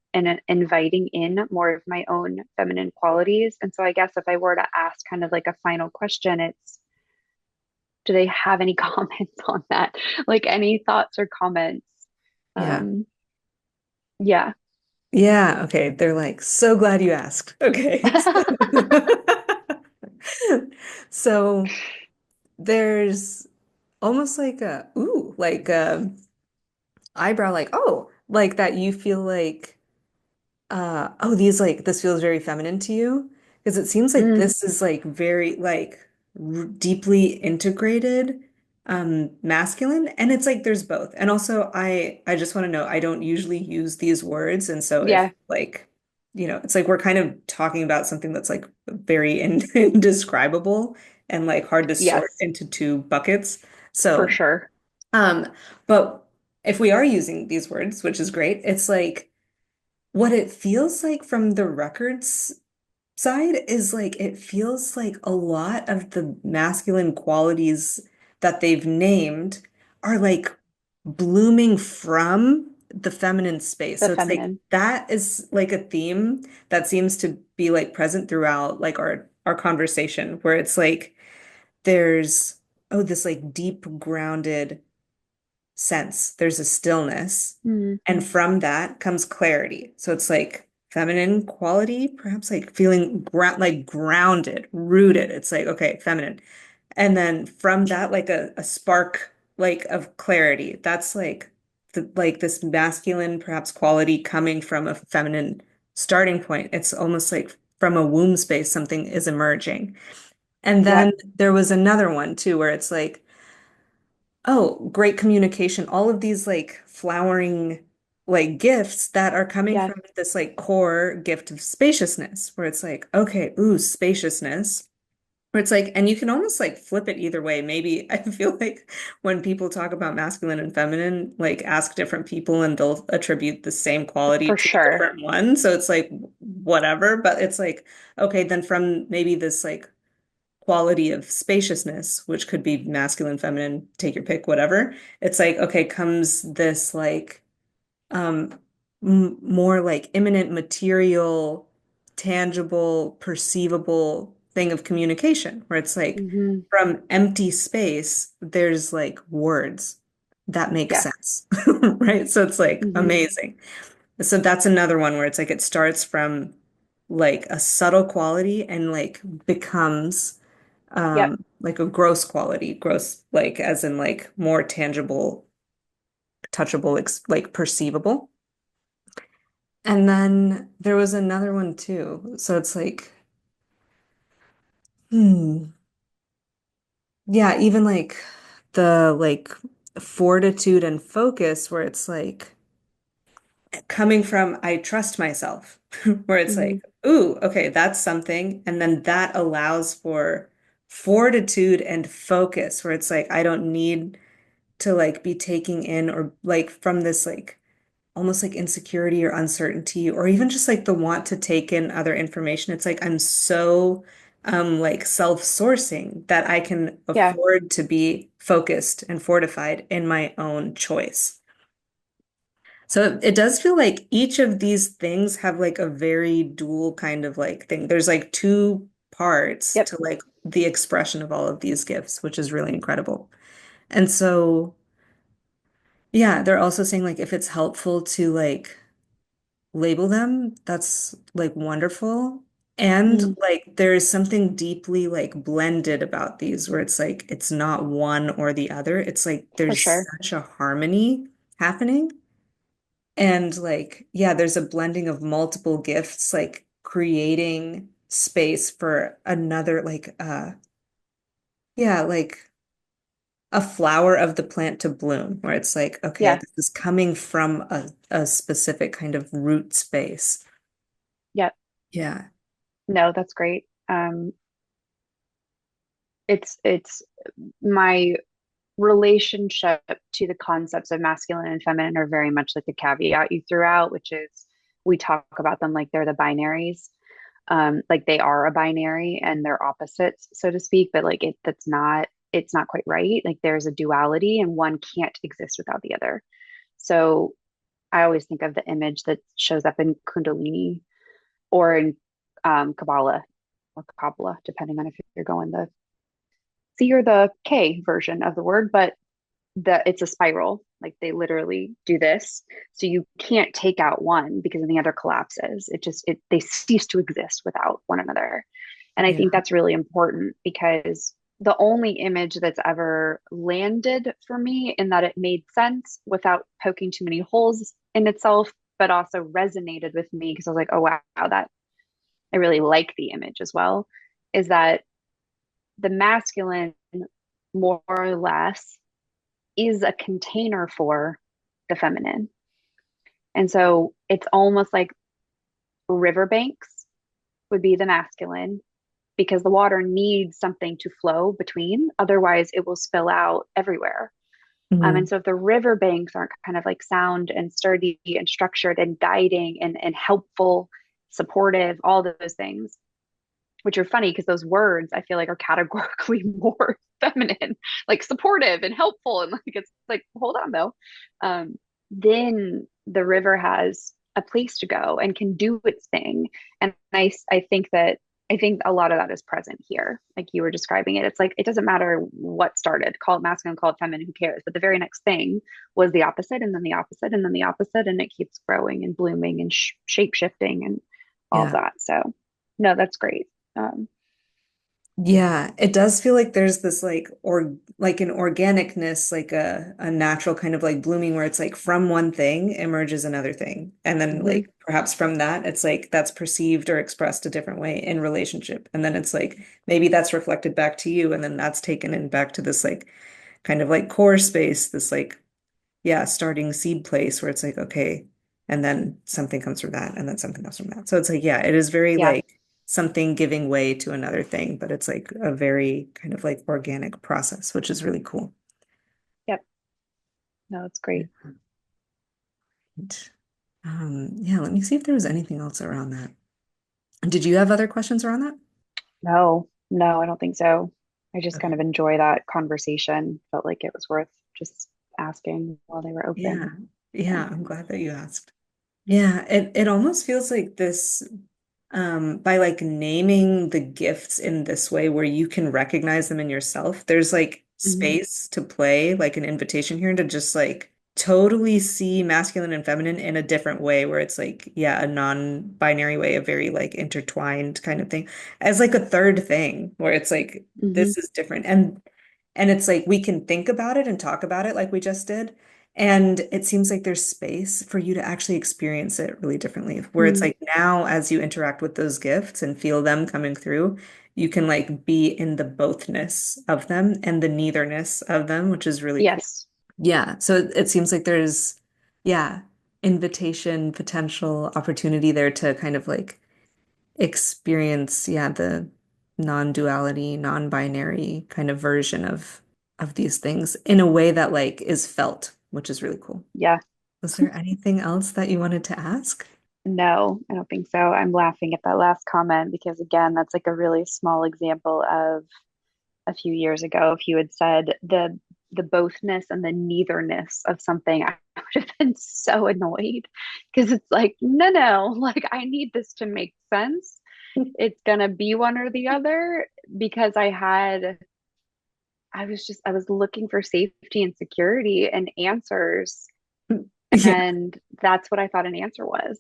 Speaker 2: inviting in more of my own feminine qualities. And so I guess if I were to ask kind of like a final question, it's do they have any comments on that? Like any thoughts or comments?
Speaker 1: Yeah.
Speaker 2: Um, yeah.
Speaker 1: Yeah, okay. They're like, so glad you asked. Okay. So there's almost like a ooh, like a eyebrow, like, oh, like that you feel like oh, these like this feels very feminine to you. Because it seems like
Speaker 2: Mm,
Speaker 1: this is like very like r deeply integrated masculine. And it's like there's both. And also I just want to know I don't usually use these words. And so if
Speaker 2: yeah.
Speaker 1: like it's like we're kind of talking about something that's like very indescribable and like hard to sort
Speaker 2: Yes,
Speaker 1: into two buckets.
Speaker 2: for
Speaker 1: So,
Speaker 2: sure.
Speaker 1: um, but if we are using these words, which is great, it's like what it feels like from the records side is like it feels like a lot of the masculine qualities that they've named are like blooming from the feminine space.
Speaker 2: The
Speaker 1: So it's like
Speaker 2: feminine.
Speaker 1: that is like a theme that seems to be like present throughout like our conversation where it's like there's this like deep grounded sense. There's a stillness.
Speaker 2: Mm,
Speaker 1: And from that comes clarity. So it's like feminine quality, perhaps like feeling like grounded, rooted. It's like, okay, feminine. And then from that, like a spark like of clarity. That's like this masculine, perhaps quality coming from a feminine starting point. It's almost like from a womb space, something is emerging. And then
Speaker 2: yep,
Speaker 1: there was another one too, where it's like, oh, great communication. All of these like flowering like gifts that are coming
Speaker 2: yeah,
Speaker 1: from this like core gift of spaciousness, where it's like, okay, ooh, spaciousness. Where it's like, and you can almost like flip it either way. Maybe I feel like when people talk about masculine and feminine, like ask different people and they'll attribute the same quality
Speaker 2: for
Speaker 1: to a
Speaker 2: sure.
Speaker 1: different one. So it's like whatever, but it's like, okay, then from maybe this like quality of spaciousness, which could be masculine, feminine, take your pick, whatever. It's like, okay, comes this like um more like imminent material, tangible, perceivable thing of communication, where it's like
Speaker 2: Hmm.
Speaker 1: from empty space, there's like words that make
Speaker 2: Yeah.
Speaker 1: sense, right? So it's like
Speaker 2: Hmm.
Speaker 1: amazing. So that's another one where it's like it starts from like a subtle quality and like becomes
Speaker 2: Yep.
Speaker 1: like a gross quality, gross like as in like more tangible, touchable, ex like perceivable. And then there was another one too. So it's like, hmm, yeah, even like the like fortitude and focus where it's like coming from I trust myself, where it's
Speaker 2: Hmm.
Speaker 1: like, ooh, okay, that's something. And then that allows for fortitude and focus, where it's like I don't need to like be taking in or like from this like almost like insecurity or uncertainty or even just like the want to take in other information. It's like I'm so like self-sourcing that I can
Speaker 2: Yeah.
Speaker 1: afford to be focused and fortified in my own choice. So it does feel like each of these things have like a very dual kind of like thing. There's like two parts
Speaker 2: Yep.
Speaker 1: to like the expression of all of these gifts, which is really incredible. And so yeah, they're also saying like if it's helpful to like label them, that's like wonderful. And
Speaker 2: Mm,
Speaker 1: like there is something deeply like blended about these where it's like it's not one or the other. It's like
Speaker 2: for
Speaker 1: there's
Speaker 2: sure.
Speaker 1: such a harmony happening. And like, yeah, there's a blending of multiple gifts, like creating space for another like yeah, like a flower of the plant to bloom, where it's like, okay,
Speaker 2: Yeah.
Speaker 1: this is coming from a specific kind of root space.
Speaker 2: Yep.
Speaker 1: Yeah.
Speaker 2: No, that's great. It's my relationship to the concepts of masculine and feminine are very much like the caveat you threw out, which is we talk about them like they're the binaries. Like they are a binary and they're opposites, so to speak, but like it's not quite right. Like there's a duality and one can't exist without the other. So I always think of the image that shows up in Kundalini or in Kabbalah or Kabbalah, depending on if you're going the C or the K version of the word, but it's a spiral. Like they literally do this. So you can't take out one because then the other collapses. They cease to exist without one another. And I think
Speaker 1: Yeah.
Speaker 2: that's really important because the only image that's ever landed for me in that it made sense without poking too many holes in itself, but also resonated with me because I was like, oh wow, that I really like the image as well, is that the masculine more or less is a container for the feminine. And so it's almost like riverbanks would be the masculine because the water needs something to flow between. Otherwise, it will spill out everywhere. And
Speaker 1: Mhm.
Speaker 2: so if the riverbanks aren't kind of like sound and sturdy and structured and guiding and helpful, supportive, all those things, which are funny because those words I feel like are categorically more feminine, like supportive and helpful. And like it's like, hold on though. Um, then the river has a place to go and can do its thing. And I think that I think a lot of that is present here. Like you were describing it. It's like it doesn't matter what started, call it masculine, call it feminine, who cares? But the very next thing was the opposite, and then the opposite, and then the opposite, and it keeps growing and blooming and shape shifting and all of
Speaker 1: Yeah.
Speaker 2: that. So no, that's great. Um,
Speaker 1: Yeah, it does feel like there's this or like an organicness, like a natural kind of like blooming where it's like from one thing emerges another thing. And then
Speaker 2: mhm.
Speaker 1: like perhaps from that it's like that's perceived or expressed a different way in relationship. And then it's like maybe that's reflected back to you and then that's taken in back to this like kind of like core space, this like yeah, starting seed place where it's like, okay, and then something comes from that, and then something comes from that. So it's like, yeah, it is very
Speaker 2: Yeah.
Speaker 1: like something giving way to another thing, but it's like a very kind of like organic process, which is really cool.
Speaker 2: Yep. No, it's great.
Speaker 1: Right. Yeah, let me see if there was anything else around that. Did you have other questions around that?
Speaker 2: No, no, I don't think so. I just kind of enjoy that conversation. Felt like it was worth just asking while they were
Speaker 1: Yeah.
Speaker 2: open.
Speaker 1: Yeah,
Speaker 2: So,
Speaker 1: I'm glad that you asked. Yeah, it almost feels like this by like naming the gifts in this way where you can recognize them in yourself, there's like
Speaker 2: mhm,
Speaker 1: space to play, like an invitation here to just like totally see masculine and feminine in a different way where it's like, yeah, a non-binary way, a very like intertwined kind of thing, as like a third thing where it's like
Speaker 2: mhm,
Speaker 1: this is different. And it's like we can think about it and talk about it like we just did. And it seems like there's space for you to actually experience it really differently. Where it's
Speaker 2: mm,
Speaker 1: like now, as you interact with those gifts and feel them coming through, you can like be in the bothness of them and the neitherness of them, which is really cool.
Speaker 2: yes.
Speaker 1: Yeah. So it seems like there's, yeah, invitation, potential opportunity there to kind of like experience, yeah, the non-duality, non-binary kind of version of these things in a way that like is felt, which is really cool.
Speaker 2: Yeah.
Speaker 1: Was there anything else that you wanted to ask?
Speaker 2: No, I don't think so. I'm laughing at that last comment because again, that's like a really small example of a few years ago. If you had said the bothness and the neitherness of something, I would have been so annoyed because it's like, no, no, like I need this to make sense. It's gonna be one or the other because I was looking for safety and security and answers,
Speaker 1: Yeah,
Speaker 2: and that's what I thought an answer was.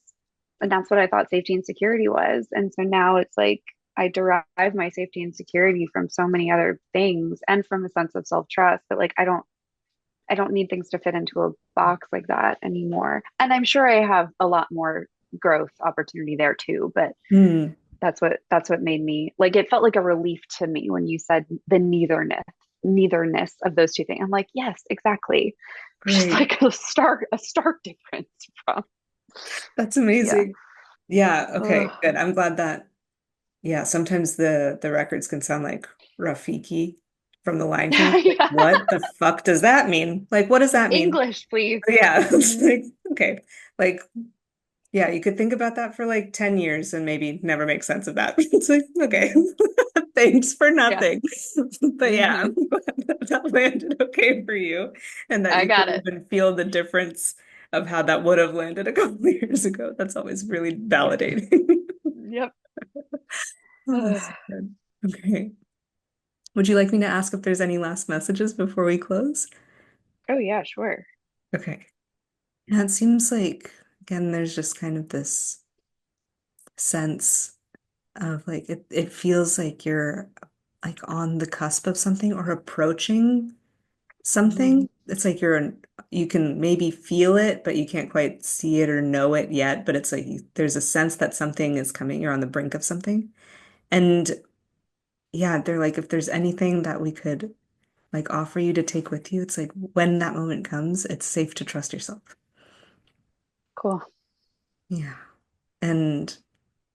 Speaker 2: And that's what I thought safety and security was. And so now it's like I derive my safety and security from so many other things and from a sense of self-trust that like I don't need things to fit into a box like that anymore. And I'm sure I have a lot more growth opportunity there too, but
Speaker 1: Hmm.
Speaker 2: that's what made me like it felt like a relief to me when you said the neitherness of those two things. I'm like, yes, exactly. Just
Speaker 1: Great.
Speaker 2: like a stark difference from
Speaker 1: That's
Speaker 2: yeah.
Speaker 1: amazing. Yeah, okay,
Speaker 2: Ugh.
Speaker 1: good. I'm glad that, yeah, sometimes the records can sound like Rafiki from The Lion King. Like,
Speaker 2: Yeah.
Speaker 1: what the fuck does that mean? Like, what does that mean?
Speaker 2: English, please.
Speaker 1: Yeah, it's
Speaker 2: Mhm.
Speaker 1: like, okay. Like, yeah, you could think about that for like 10 years and maybe never make sense of that. It's like, okay,
Speaker 2: Mhm.
Speaker 1: thanks for
Speaker 2: Yeah.
Speaker 1: nothing. But yeah,
Speaker 2: Hmm.
Speaker 1: I'm glad that that landed okay for you and that
Speaker 2: I
Speaker 1: you could
Speaker 2: got it.
Speaker 1: even feel the difference of how that would have landed a couple of years ago. That's always really validating.
Speaker 2: Yep.
Speaker 1: Oh, that's so good. Okay. Would you like me to ask if there's any last messages before we close?
Speaker 2: Oh yeah, sure.
Speaker 1: Okay. Yeah, it seems like, again, there's just kind of this sense of like it feels like you're like on the cusp of something or approaching
Speaker 2: Hmm.
Speaker 1: something. It's like you can maybe feel it, but you can't quite see it or know it yet. But it's like there's a sense that something is coming. You're on the brink of something. And yeah, they're like, if there's anything that we could like offer you to take with you, it's like when that moment comes, it's safe to trust yourself.
Speaker 2: Cool.
Speaker 1: Yeah. And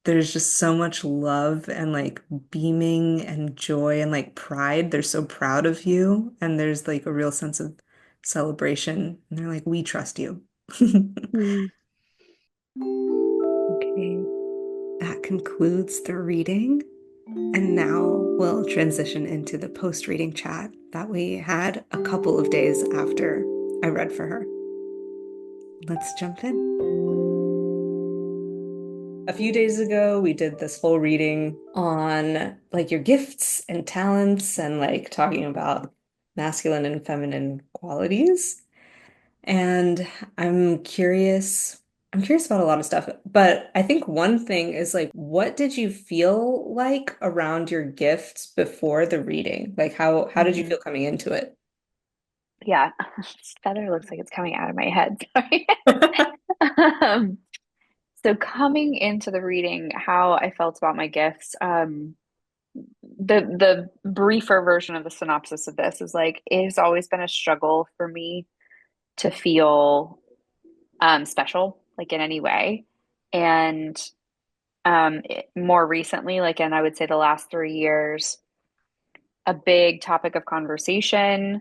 Speaker 1: there's just so much love and like beaming and joy and like pride. They're so proud of you. And there's like a real sense of celebration. And they're like, we trust you.
Speaker 2: Mm.
Speaker 1: Okay, that concludes the reading. And now we'll transition into the post-reading chat that we had a couple of days after I read for her. Let's jump in. A few days ago, we did this whole reading on like your gifts and talents and like talking about masculine and feminine qualities. And I'm curious, I'm curious about a lot of stuff, but I think one thing is like, what did you feel like around your gifts before the reading? Like how did you
Speaker 2: Mm.
Speaker 1: feel coming into it?
Speaker 2: Yeah, this feather looks like it's coming out of my head. Sorry. Um, so coming into the reading, how I felt about my gifts, the briefer version of the synopsis of this is like it has always been a struggle for me to feel special, like in any way. And more recently, like and I would say the last 3 years, a big topic of conversation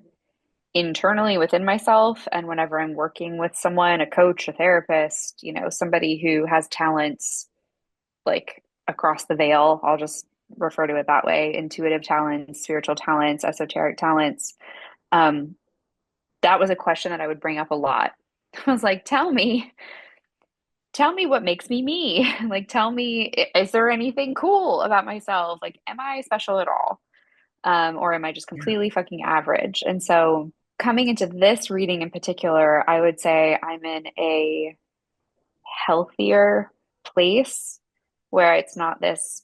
Speaker 2: internally within myself and whenever I'm working with someone, a coach, a therapist, somebody who has talents like across the veil, I'll just refer to it that way, intuitive talents, spiritual talents, esoteric talents. Um, that was a question that I would bring up a lot. I was like, tell me what makes me me. Like, tell me, is there anything cool about myself? Like, am I special at all? Or am I just
Speaker 1: Yeah.
Speaker 2: completely fucking average? And so, coming into this reading in particular, I would say I'm in a healthier place where it's not this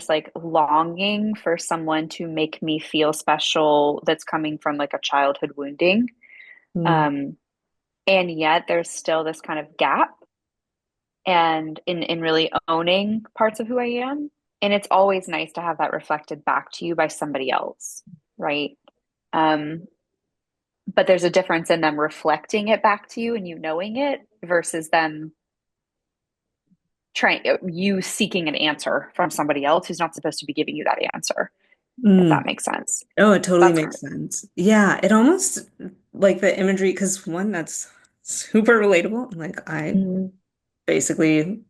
Speaker 2: like longing for someone to make me feel special that's coming from like a childhood wounding.
Speaker 1: Mm.
Speaker 2: Um, and yet there's still this kind of gap and in really owning parts of who I am. And it's always nice to have that reflected back to you by somebody else, right? Um, but there's a difference in them reflecting it back to you and you knowing it versus them trying you seeking an answer from somebody else who's not supposed to be giving you that answer, if that
Speaker 1: Mm.
Speaker 2: makes sense.
Speaker 1: Oh, it totally
Speaker 2: That's
Speaker 1: makes
Speaker 2: hard.
Speaker 1: sense. Yeah, it almost like the imagery, because one, that's super relatable. Like I
Speaker 2: Mhm.
Speaker 1: basically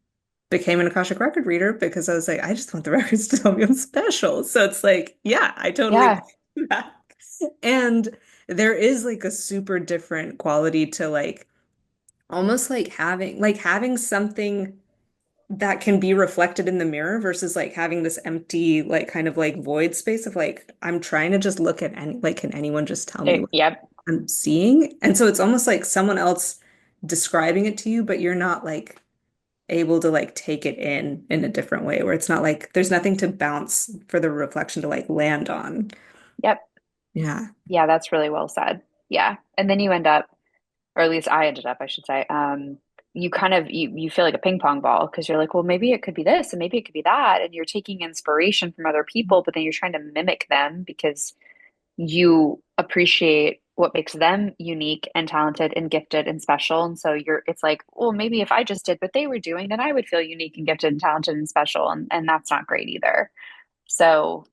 Speaker 1: became an Akashic record reader because I was like, I just want the records to tell me I'm special. So it's like, yeah, I totally
Speaker 2: Yeah.
Speaker 1: get that. And there is like a super different quality to like almost like having something that can be reflected in the mirror versus like having this empty like kind of like void space of like I'm trying to just look at any like can anyone just tell me what
Speaker 2: Yep.
Speaker 1: I'm seeing? And so it's almost like someone else describing it to you, but you're not like able to like take it in a different way where it's not like there's nothing to bounce for the reflection to like land on.
Speaker 2: Yep.
Speaker 1: Yeah.
Speaker 2: Yeah, that's really well said. Yeah. And then you end up, or at least I ended up, I should say, you kind of you feel like a ping pong ball because you're like, well, maybe it could be this and maybe it could be that. And you're taking inspiration from other people, but then you're trying to mimic them because you appreciate what makes them unique and talented and gifted and special. And so it's like, well, maybe if I just did what they were doing, then I would feel unique and gifted and talented and special. And that's not great either. So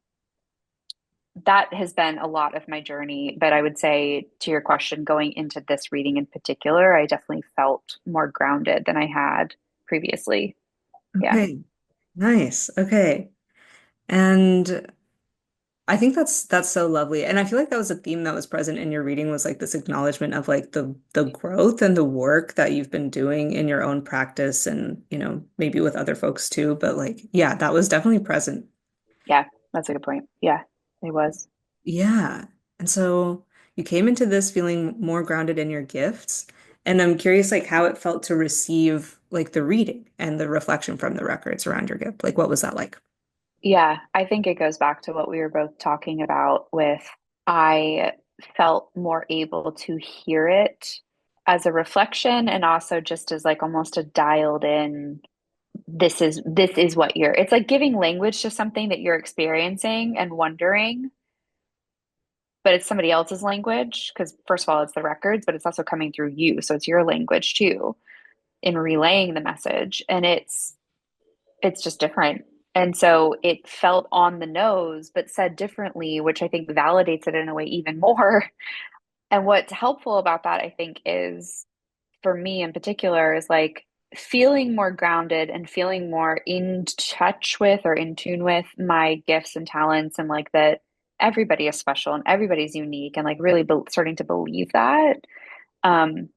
Speaker 2: that has been a lot of my journey. But I would say to your question, going into this reading in particular, I definitely felt more grounded than I had previously. Yeah.
Speaker 1: Okay. Nice. Okay. And I think that's so lovely. And I feel like that was a theme that was present in your reading was like this acknowledgement of like the growth and the work that you've been doing in your own practice and, maybe with other folks too. But like, yeah, that was definitely present.
Speaker 2: Yeah. That's a good point. Yeah, it was.
Speaker 1: Yeah. And so you came into this feeling more grounded in your gifts. And I'm curious like how it felt to receive like the reading and the reflection from the records around your gift. Like what was that like?
Speaker 2: Yeah, I think it goes back to what we were both talking about with I felt more able to hear it as a reflection and also just as like almost a dialed in this is what you're it's like giving language to something that you're experiencing and wondering, but it's somebody else's language because first of all it's the records, but it's also coming through you. So it's your language too in relaying the message. And it's just different. And so it felt on the nose, but said differently, which I think validates it in a way even more. And what's helpful about that, I think, is for me in particular, is like feeling more grounded and feeling more in touch with or in tune with my gifts and talents, and like that everybody is special and everybody's unique, and like really starting to believe that um,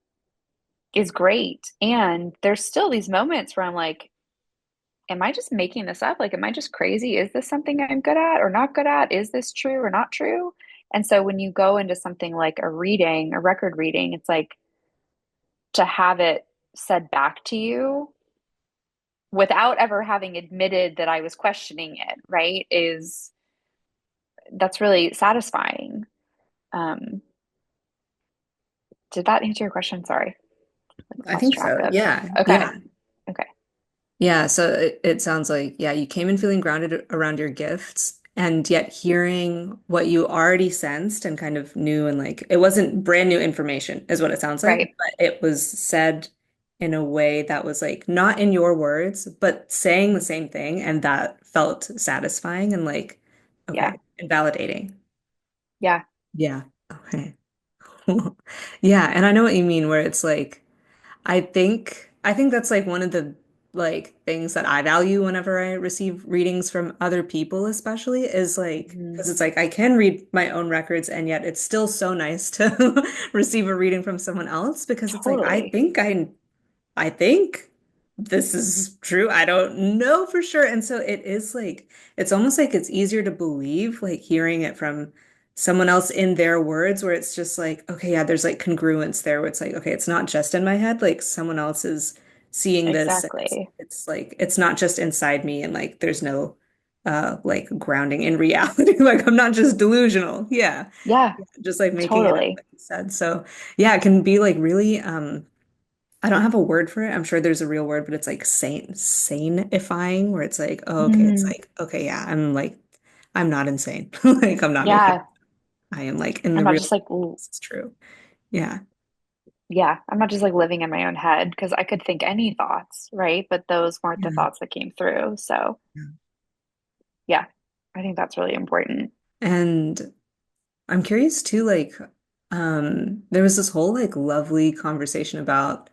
Speaker 2: is great. And there's still these moments where I'm like, am I just making this up? Like, am I just crazy? Is this something I'm good at or not good at? Is this true or not true? And so when you go into something like a reading, a record reading, it's like to have it said back to you without ever having admitted that I was questioning it, right? Is That's really satisfying. Um, did that answer your question? Sorry,
Speaker 1: I
Speaker 2: lost
Speaker 1: think
Speaker 2: track
Speaker 1: so.
Speaker 2: of.
Speaker 1: Yeah.
Speaker 2: Okay.
Speaker 1: Yeah.
Speaker 2: Okay.
Speaker 1: Yeah, so it sounds like, yeah, you came in feeling grounded around your gifts, and yet hearing what you already sensed and kind of knew, and like it wasn't brand new information, is what it sounds like,
Speaker 2: Right.
Speaker 1: but it was said in a way that was like not in your words, but saying the same thing, and that felt satisfying and like,
Speaker 2: Yeah.
Speaker 1: okay, and validating.
Speaker 2: Yeah.
Speaker 1: Yeah. Okay. Yeah, and I know what you mean, where it's like, I think that's like one of the like things that I value whenever I receive readings from other people, especially is like
Speaker 2: Mhm.
Speaker 1: because it's like I can read my own records, and yet it's still so nice to receive a reading from someone else, because it's like
Speaker 2: Totally.
Speaker 1: I think this is true. I don't know for sure. And so it is like, it's almost like it's easier to believe, like hearing it from someone else in their words, where it's just like, okay, yeah, there's like congruence there, where it's like, okay, it's not just in my head, like someone else is seeing this. And it's,
Speaker 2: Exactly.
Speaker 1: it's like, it's not just inside me, and like there's no like grounding in reality. Like I'm not just delusional. Yeah.
Speaker 2: Yeah,
Speaker 1: Yeah. Just like making it up,
Speaker 2: totally.
Speaker 1: like you said. So yeah, it can be like really I don't have a word for it. I'm sure there's a real word, but it's like saneifying, where it's like, oh, okay, it's
Speaker 2: Mm,
Speaker 1: like, okay, yeah, I'm not insane. Like I'm not making,
Speaker 2: yeah.
Speaker 1: I am like in
Speaker 2: I'm
Speaker 1: the
Speaker 2: not
Speaker 1: real,
Speaker 2: just like,
Speaker 1: this is true. Yeah.
Speaker 2: yeah, I'm not just like living in my own head because I could think any thoughts, right? But those weren't the
Speaker 1: Yeah.
Speaker 2: thoughts that came through. So,
Speaker 1: Yeah.
Speaker 2: yeah, I think that's really important.
Speaker 1: And I'm curious too, like, there was this whole like lovely conversation about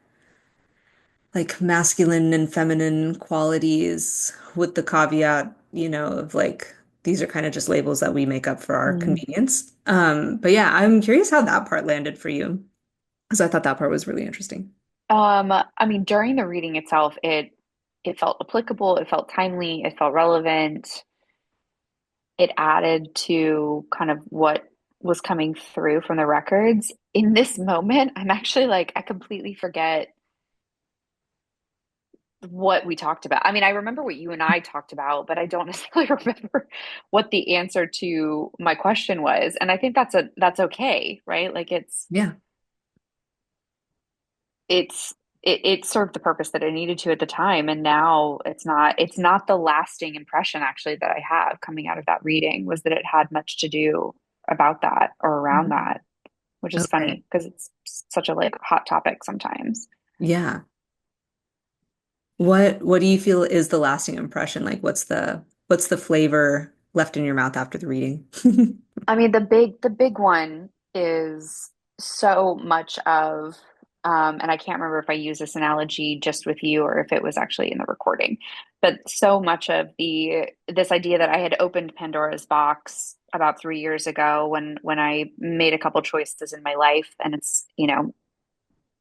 Speaker 1: like masculine and feminine qualities, with the caveat, of like these are kind of just labels that we make up for our
Speaker 2: Mm.
Speaker 1: convenience. But yeah, I'm curious how that part landed for you, because I thought that part was really interesting.
Speaker 2: I mean, during the reading itself, it felt applicable, it felt timely, it felt relevant. It added to kind of what was coming through from the records. In this moment, I'm actually like, I completely forget what we talked about. I mean, I remember what you and I talked about, but I don't necessarily remember what the answer to my question was. And I think that's okay, right? Like
Speaker 1: Yeah.
Speaker 2: it's it served the purpose that it needed to at the time, and now it's not the lasting impression actually that I have coming out of that reading was that it had much to do about that or around
Speaker 1: Mhm.
Speaker 2: that, which is
Speaker 1: Okay.
Speaker 2: funny because it's such a like hot topic sometimes.
Speaker 1: Yeah. What do you feel is the lasting impression? Like what's the flavor left in your mouth after the reading?
Speaker 2: I mean, the big one is so much of, and I can't remember if I use this analogy just with you or if it was actually in the recording, but so much of the this idea that I had opened Pandora's box about 3 years ago when I made a couple choices in my life, and it's,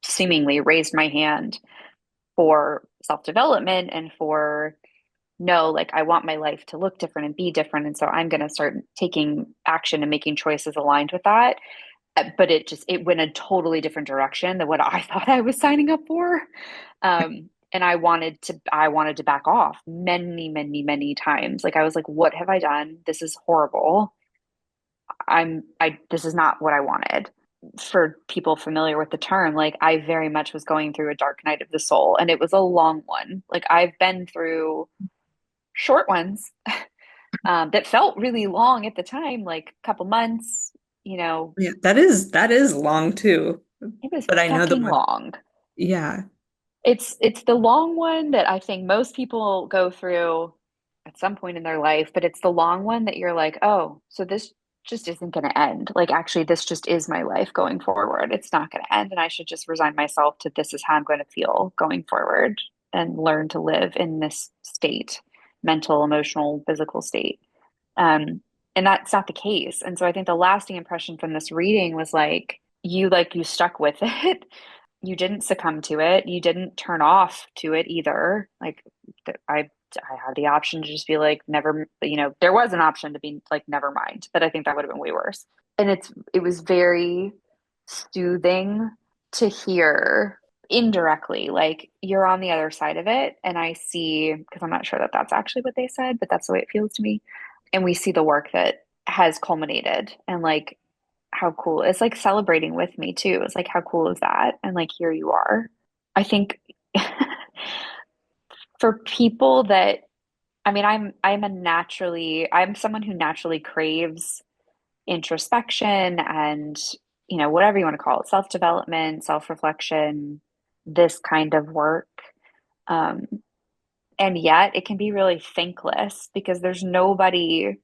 Speaker 2: seemingly raised my hand for self-development and for no, like I want my life to look different and be different. And so I'm going to start taking action and making choices aligned with that. But it went a totally different direction than what I thought I was signing up for. And I wanted to back off many, many, many times. Like I was like, what have I done? This is horrible. This is not what I wanted. For people familiar with the term, like I very much was going through a dark night of the soul, and it was a long one. Like I've been through short ones that felt really long at the time, like a couple months, you know,
Speaker 1: Yeah, that is long too.
Speaker 2: it was
Speaker 1: But I know the
Speaker 2: fucking
Speaker 1: one.
Speaker 2: long.
Speaker 1: Yeah.
Speaker 2: It's the long one that I think most people go through at some point in their life, but it's the long one that you're like, oh, so this just isn't going to end. Like, actually, this just is my life going forward. It's not going to end, and I should just resign myself to this is how I'm going to feel going forward and learn to live in this state, mental, emotional, physical state. Um, and that's not the case. And so I think the lasting impression from this reading was like you stuck with it. You didn't succumb to it. You didn't turn off to it either. Like I had the option to just be like, never, there was an option to be like, never mind. But I think that would have been way worse. And it was very soothing to hear indirectly, like you're on the other side of it. And I see, because I'm not sure that that's actually what they said, but that's the way it feels to me. And we see the work that has culminated and like how cool. It's like celebrating with me too. It's like, how cool is that? And like, here you are. I think for people that, I mean, I'm someone who naturally craves introspection and, whatever you want to call it, self-development, self-reflection, this kind of work. Um, and yet it can be really thankless because there's nobody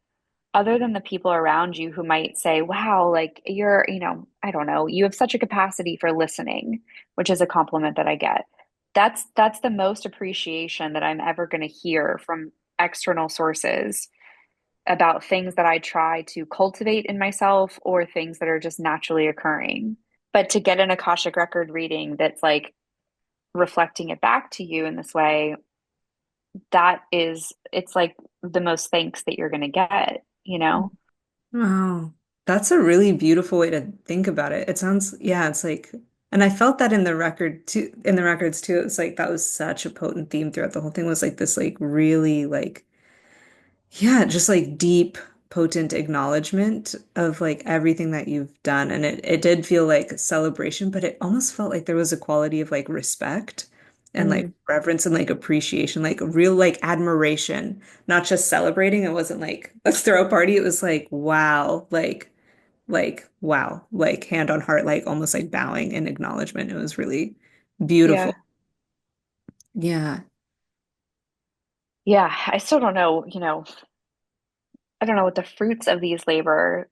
Speaker 2: other than the people around you who might say, wow, like I don't know, you have such a capacity for listening, which is a compliment that I get. That's the most appreciation that I'm ever going to hear from external sources about things that I try to cultivate in myself or things that are just naturally occurring. But to get an Akashic record reading that's like reflecting it back to you in this way, it's like the most thanks that you're going to get, you know?
Speaker 1: Wow. That's a really beautiful way to think about it. It sounds, yeah, it's like, and I felt that in the record too, in the records too. It was like that was such a potent theme throughout the whole thing was like this like really like yeah, just like deep, potent acknowledgement of like everything that you've done. And it did feel like celebration, but it almost felt like there was a quality of like respect and like
Speaker 2: Mm,
Speaker 1: reverence and like appreciation, like real like admiration, not just celebrating. It wasn't like let's throw a party. It was like wow, like hand on heart, like almost like bowing in acknowledgement. It was really
Speaker 2: yeah.
Speaker 1: beautiful. Yeah.
Speaker 2: Yeah. I still don't know, I don't know what the fruits of this labor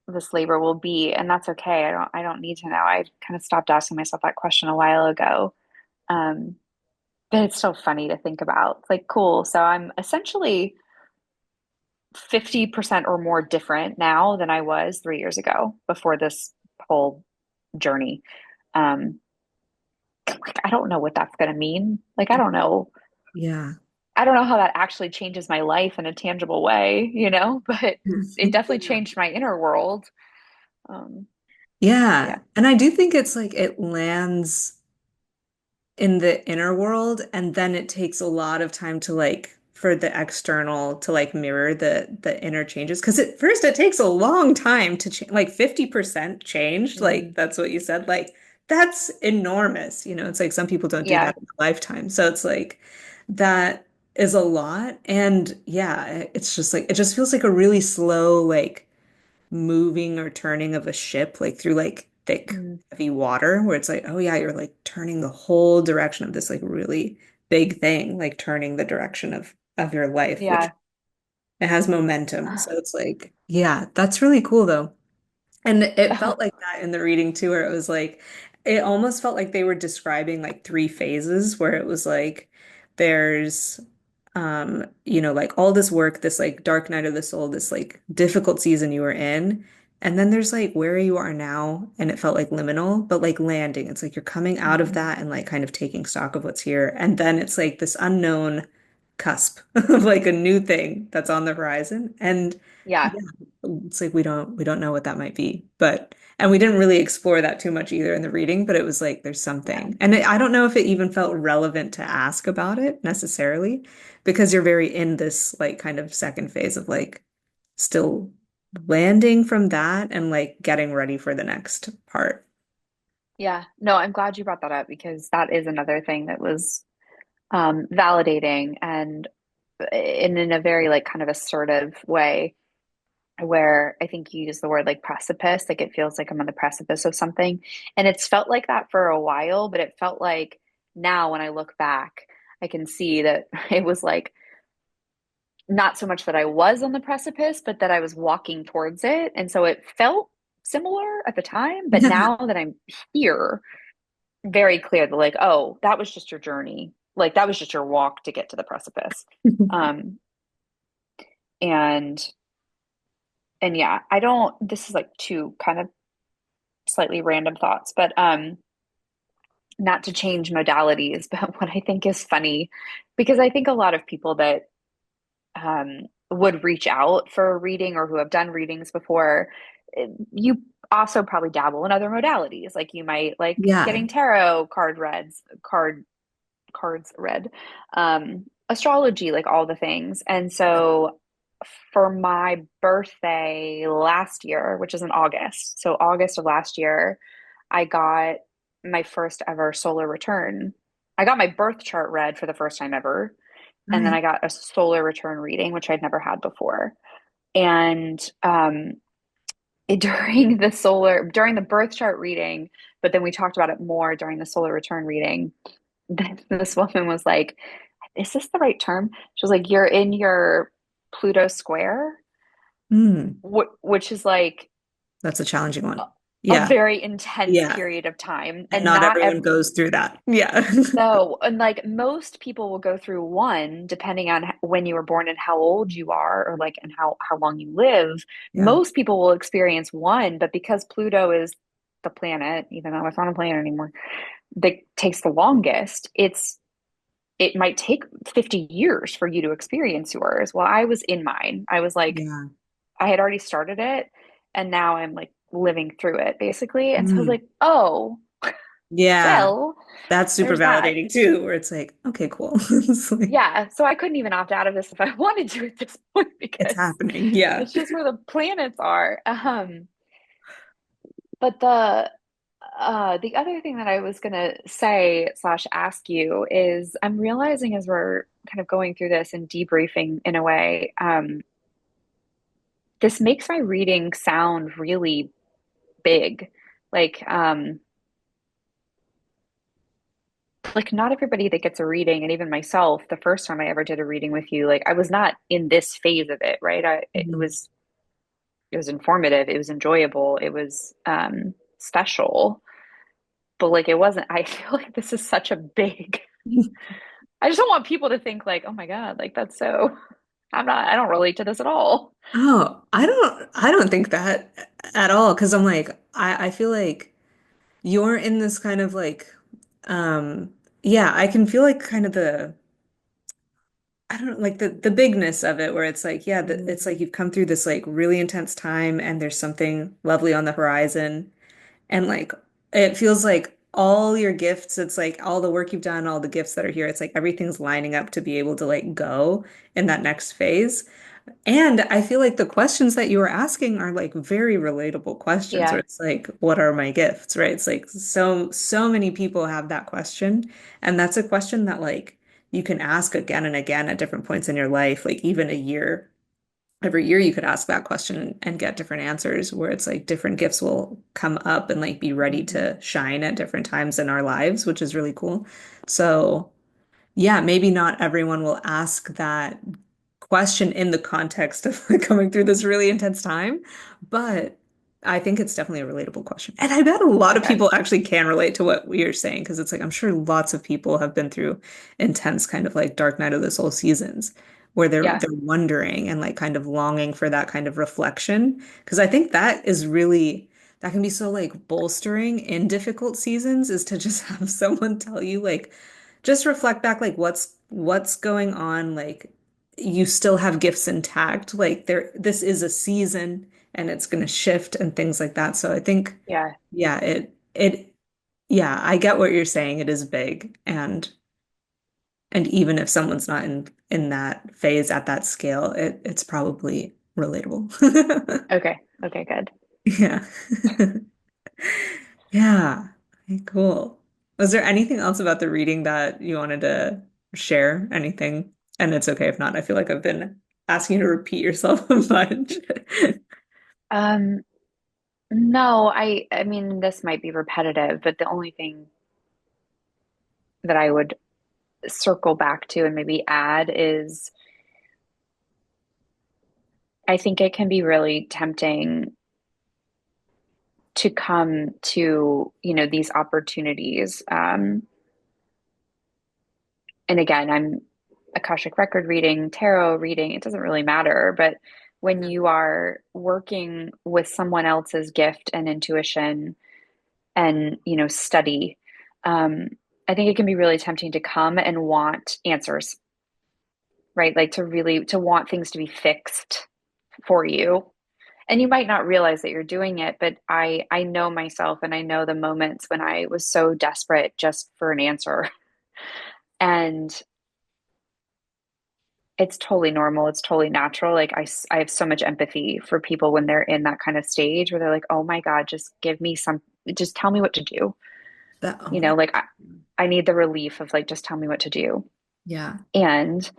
Speaker 2: will be, and that's okay. I don't need to know. I kind of stopped asking myself that question a while ago. Um, but it's still funny to think about. It's like, cool. So I'm essentially 50% or more different now than I was 3 years ago before this whole journey. Um, like I don't know what that's going to mean. Like I don't know.
Speaker 1: Yeah.
Speaker 2: I don't know how that actually changes my life in a tangible way, but it definitely changed my inner world. Um,
Speaker 1: Yeah.
Speaker 2: yeah.
Speaker 1: And I do think it's like it lands in the inner world and then it takes a lot of time to like for the external to like mirror the inner changes because at first it takes a long time to change like 50% changed like
Speaker 2: Mm,
Speaker 1: that's what you said like that's enormous it's like some people don't do
Speaker 2: yeah.
Speaker 1: that in a lifetime so it's like that is a lot and yeah it's just like it just feels like a really slow like moving or turning of a ship like through like thick
Speaker 2: Mm,
Speaker 1: heavy water where it's like oh yeah you're like turning the whole direction of this like really big thing like turning the direction of your life which
Speaker 2: yeah.
Speaker 1: it has momentum so it's like yeah that's really cool though and it
Speaker 2: Uh,
Speaker 1: felt like that in the reading too, where it was like, it almost felt like they were describing like three phases, where it was like, there's, like all this work, this like dark night of the soul, this like difficult season you were in. And then there's like where you are now, and it felt like liminal, but like landing. It's like you're coming out of
Speaker 2: mhm.
Speaker 1: that and like kind of taking stock of what's here. And then it's like this unknown cusp of like a new thing that's on the horizon. And
Speaker 2: Yeah.
Speaker 1: yeah, it's like we don't know what that might be. But and we didn't really explore that too much either in the reading, but it was like there's
Speaker 2: Yeah.
Speaker 1: something. And I don't know if it even felt relevant to ask about it necessarily because you're very in this like kind of second phase of like still landing from that and like getting ready for the next part.
Speaker 2: Yeah. No, I'm glad you brought that up because that is another thing that was validating and in a very like kind of assertive way where I think you use the word like precipice, like it feels like I'm on the precipice of something. And it's felt like that for a while, but it felt like now when I look back, I can see that it was like not so much that I was on the precipice, but that I was walking towards it. And so it felt similar at the time. But now that I'm here, very clear that, like, oh, that was just your journey. Like, that was just your walk to get to the precipice. Um, and, and yeah, I don't, this is like two kind of slightly random thoughts, but, not to change modalities, but what I think is funny, because I think a lot of people that would reach out for a reading or who have done readings before, you also probably dabble in other modalities. Like you might like
Speaker 1: Yeah.
Speaker 2: getting tarot cards read, astrology, like all the things. And so for my birthday last year, which is in August, so August of last year, I got my first ever solar return. I got my birth chart read for the first time ever. And then
Speaker 1: Right.
Speaker 2: I got a solar return reading, which I'd never had before. And during the birth chart reading, but then we talked about it more during the solar return reading. This woman was like, "Is this the right term?" She was like, "You're in your Pluto square,"
Speaker 1: Mm,
Speaker 2: which is like
Speaker 1: that's a challenging one.
Speaker 2: a
Speaker 1: Yeah.
Speaker 2: very intense
Speaker 1: Yeah.
Speaker 2: period of time,
Speaker 1: And
Speaker 2: and
Speaker 1: not
Speaker 2: not
Speaker 1: everyone
Speaker 2: every
Speaker 1: goes through that. Yeah.
Speaker 2: no, and like most people will go through one depending on when you were born and how old you are, or like and how long you live.
Speaker 1: Yeah.
Speaker 2: Most people will experience one, but because Pluto is the planet, even though it's not a planet anymore, that takes the longest, it might take 50 years for you to experience yours. Well, I was in mine. I was like,
Speaker 1: Yeah.
Speaker 2: I had already started it, and now I'm like living through it basically. And so I was
Speaker 1: Mm.
Speaker 2: like, oh,
Speaker 1: Yeah.
Speaker 2: well,
Speaker 1: That's super
Speaker 2: there's that.
Speaker 1: validating too, where it's like, okay, cool. It's like,
Speaker 2: Yeah, so I couldn't even opt out of this if I wanted to at this point
Speaker 1: it's
Speaker 2: because
Speaker 1: happening. Yeah.
Speaker 2: it's just where the planets are. But the other thing that I was gonna say slash ask you is I'm realizing as we're kind of going through this and debriefing in a way, this makes my reading sound really big. Like, like not everybody that gets a reading, and even myself, the first time I ever did a reading with you, like I was not in this phase of it, right?
Speaker 1: Mhm.
Speaker 2: It was informative, it was enjoyable, it was special, but like it wasn't, I feel like this is such a big, I just don't want people to think like, oh my God, like that's so, I don't relate to this at all.
Speaker 1: Oh, I don't think that at all. Cause I'm like, I feel like you're in this kind of like, um, yeah, I can feel like kind of I don't know, like the bigness of it where it's like, yeah,
Speaker 2: Mm,
Speaker 1: it's like you've come through this like really intense time and there's something lovely on the horizon. And like it feels like all your gifts, it's like all the work you've done, all the gifts that are here, it's like everything's lining up to be able to like go in that next phase. And I feel like the questions that you were asking are like very relatable questions where
Speaker 2: yeah,
Speaker 1: it's like, what are my gifts, right? It's like so many people have that question. And that's a question that like you can ask again and again at different points in your life, like even a year. Every year you could ask that question and get different answers where it's like different gifts will come up and like be ready
Speaker 2: mhm,
Speaker 1: to shine at different times in our lives, which is really cool. So yeah, maybe not everyone will ask that question in the context of like coming through this really intense time, but I think it's definitely a relatable question. And I bet a lot of
Speaker 2: okay,
Speaker 1: people actually can relate to what we are saying because it's like I'm sure lots of people have been through intense kind of like dark night of the soul seasons where
Speaker 2: yeah,
Speaker 1: they're wondering and like kind of longing for that kind of reflection because I think that is really that can be so like bolstering in difficult seasons is to just have someone tell you like just reflect back like what's going on like you still have gifts intact like there this is a season and it's going to shift and things like that so I think
Speaker 2: yeah,
Speaker 1: yeah it yeah I get what you're saying it is big and even if someone's not in that phase at that scale it's probably relatable
Speaker 2: okay, okay, good.
Speaker 1: yeah yeah okay, cool was there anything else about the reading that you wanted to share anything and it's okay if not I feel like I've been asking you to repeat yourself a bunch
Speaker 2: Um, no, I mean this might be repetitive, but the only thing that I would circle back to and maybe add is I think it can be really tempting to come to, these opportunities. And again, I'm Akashic record reading, tarot reading, it doesn't really matter. But when
Speaker 1: Yeah.
Speaker 2: you are working with someone else's gift and intuition and, study, um, I think it can be really tempting to come and want answers, right? Like to want things to be fixed for you. And you might not realize that you're doing it, but I know myself and I know the moments when I was so desperate just for an answer. And it's totally normal. It's totally natural. Like I have so much empathy for people when they're in that kind of stage where they're like, "Oh my God, just give me some, just tell me what to do."
Speaker 1: That, oh my
Speaker 2: Like I need the relief of like, just tell me what to do.
Speaker 1: yeah.
Speaker 2: And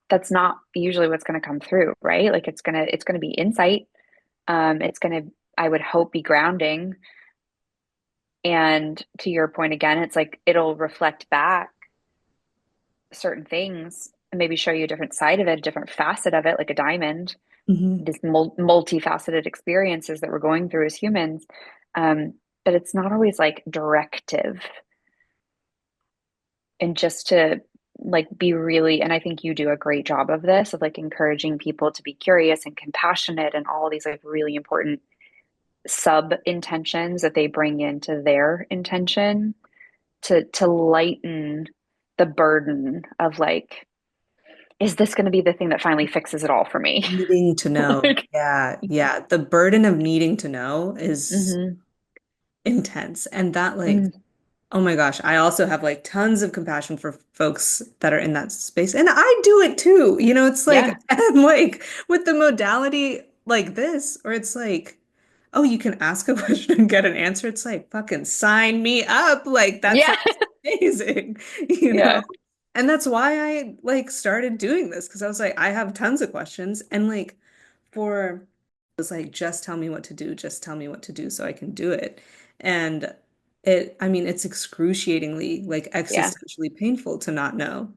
Speaker 2: that's not usually what's going to come through, right? Like it's gonna be insight. It's gonna, I would hope, be grounding. And to your point again, it's like it'll reflect back certain things and maybe show you a different side of it, a different facet of it, like a diamond,
Speaker 1: Hmm.
Speaker 2: these multifaceted experiences that we're going through as humans. Um, but it's not always like directive. And just to like be really, and I think you do a great job of this, of like encouraging people to be curious and compassionate and all these like really important sub intentions that they bring into their intention to lighten the burden of like, is this going to be the thing that finally fixes it all for me?
Speaker 1: Needing to know.
Speaker 2: Like,
Speaker 1: Yeah. Yeah. The burden of needing to know is
Speaker 2: hmm
Speaker 1: intense. And that, like,
Speaker 2: mm,
Speaker 1: oh my gosh, I also have like tons of compassion for folks that are in that space. And I do it too. It's like,
Speaker 2: yeah,
Speaker 1: and like with the modality like this, or it's like, oh, you can ask a question and get an answer. It's like, fucking sign me up. Like, that
Speaker 2: yeah,
Speaker 1: sounds amazing, you know?
Speaker 2: yeah,
Speaker 1: And that's why I like started doing this because I was like, I have tons of questions. And like, for was like, just tell me what to do, just tell me what to do so I can do it. And I mean, it's excruciatingly, like
Speaker 2: yeah,
Speaker 1: existentially painful to not know.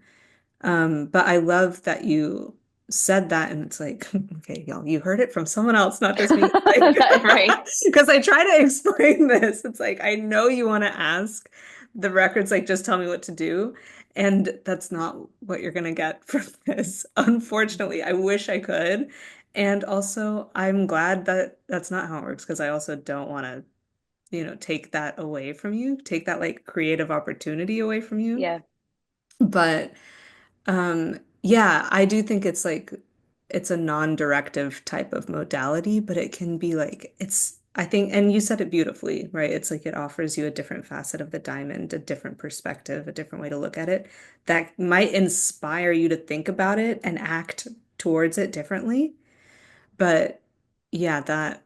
Speaker 1: But I love that you said that, and it's like, okay, y'all, you heard it from someone else, not just me. Like,
Speaker 2: right,
Speaker 1: because I try to explain this. It's like, I know you want to ask the records, like, just tell me what to do. And that's not what you're going to get from this. Unfortunately, I wish I could. And also, I'm glad that that's not how it works because I also don't want to, take that away from you, take that like creative opportunity away from you.
Speaker 2: yeah,
Speaker 1: But yeah, I do think it's like it's a non-directive type of modality, but it can be like I think, and you said it beautifully, right? It's like it offers you a different facet of the diamond, a different perspective, a different way to look at it that might inspire you to think about it and act towards it differently. But yeah, that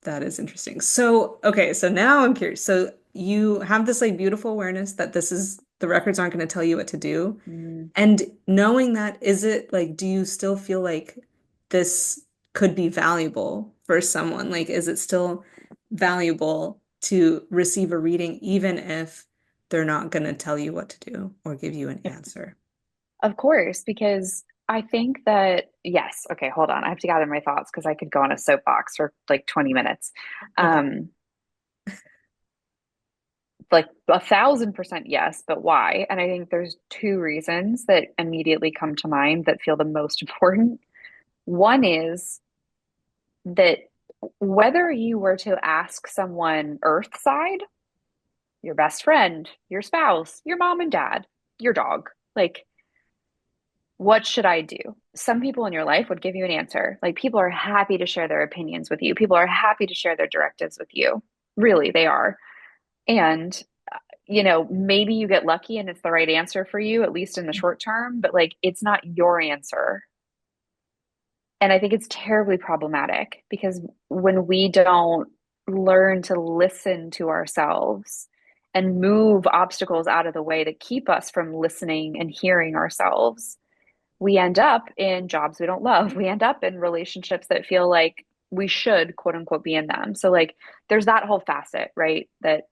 Speaker 1: is interesting. So, okay, so now I'm curious. So you have this like beautiful awareness that the records aren't going to tell you what to do.
Speaker 2: mm.
Speaker 1: And knowing that, is it like, do you still feel like this could be valuable for someone? Like, is it still valuable to receive a reading, even if they're not going to tell you what to do or give you an answer?
Speaker 2: Of course, because I think that, yes, okay, hold on. I have to gather my thoughts because I could go on a soapbox for like 20 minutes.
Speaker 1: Okay.
Speaker 2: Um, like 1,000% yes, but why? And I think there's two reasons that immediately come to mind that feel the most important. One is that whether you were to ask someone earth side, your best friend, your spouse, your mom and dad, your dog, like, what should I do? Some people in your life would give you an answer. Like, people are happy to share their opinions with you. People are happy to share their directives with you. Really, they are. And, maybe you get lucky and it's the right answer for you, at least in the short term, but like, it's not your answer. And I think it's terribly problematic because when we don't learn to listen to ourselves and move obstacles out of the way that keep us from listening and hearing ourselves, we end up in jobs we don't love. We end up in relationships that feel like we should, quote unquote, be in them. So, like, there's that whole facet, right? That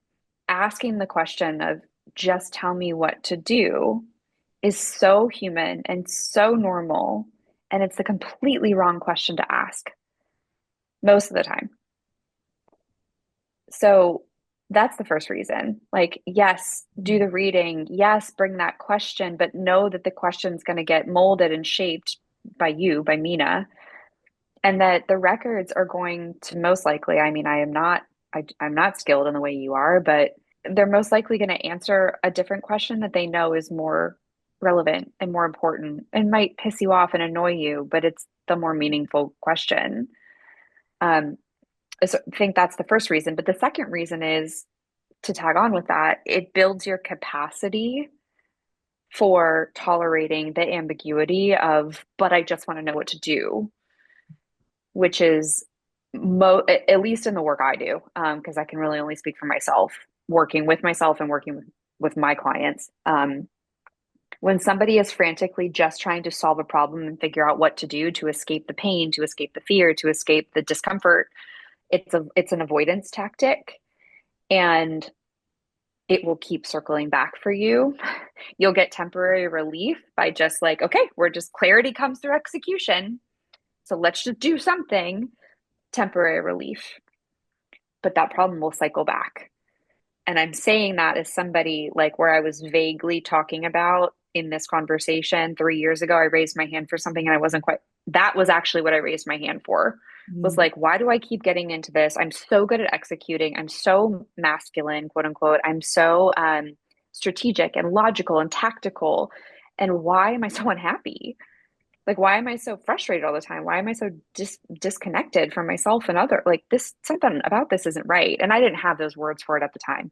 Speaker 2: asking the question of, just tell me what to do is so human and so normal. And it's a completely wrong question to ask most of the time. So that's the first reason. Like, yes, do the reading. Yes, bring that question, but know that the question's going to get molded and shaped by you, by Mina, and that the records are going to most likely, I mean, I'm not skilled in the way you are, but they're most likely going to answer a different question that they know is more relevant and more important and might piss you off and annoy you, but it's the more meaningful question. Um, so I think that's the first reason. But the second reason is to tag on with that, it builds your capacity for tolerating the ambiguity of, but I just want to know what to do, which is at least in the work I do, because I can really only speak for myself, working with myself and working with my clients. When somebody is frantically just trying to solve a problem and figure out what to do to escape the pain, to escape the fear, to escape the discomfort, it's an avoidance tactic, and it will keep circling back for you. You'll get temporary relief by just like, okay, we're just clarity comes through execution. So let's just do something, temporary relief. But that problem will cycle back. And I'm saying that as somebody like where I was vaguely talking about in this conversation 3 years ago, I raised my hand for something and I wasn't quite, that was actually what I raised my hand for. Was
Speaker 1: Mm.
Speaker 2: like, why do I keep getting into this? I'm so good at executing. I'm so masculine, quote unquote. I'm so strategic and logical and tactical. And why am I so unhappy? Like, why am I so frustrated all the time? Why am I so disconnected from myself and other? Like, this something about this isn't right. And I didn't have those words for it at the time.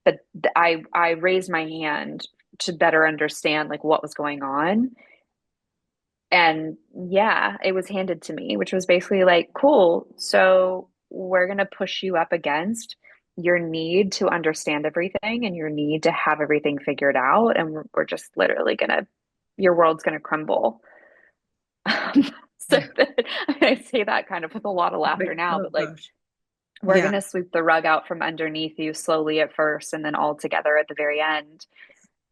Speaker 2: But I raised my hand to better understand like what was going on. And yeah, it was handed to me, which was basically like, cool. So we're gonna push you up against your need to understand everything and your need to have everything figured out. And we're just literally gonna, your world's gonna crumble. So that, I say that kind of with a lot of laughter
Speaker 1: Like,
Speaker 2: now,
Speaker 1: oh
Speaker 2: but like
Speaker 1: gosh.
Speaker 2: we're
Speaker 1: Yeah.
Speaker 2: gonna sweep the rug out from underneath you slowly at first and then all together at the very end.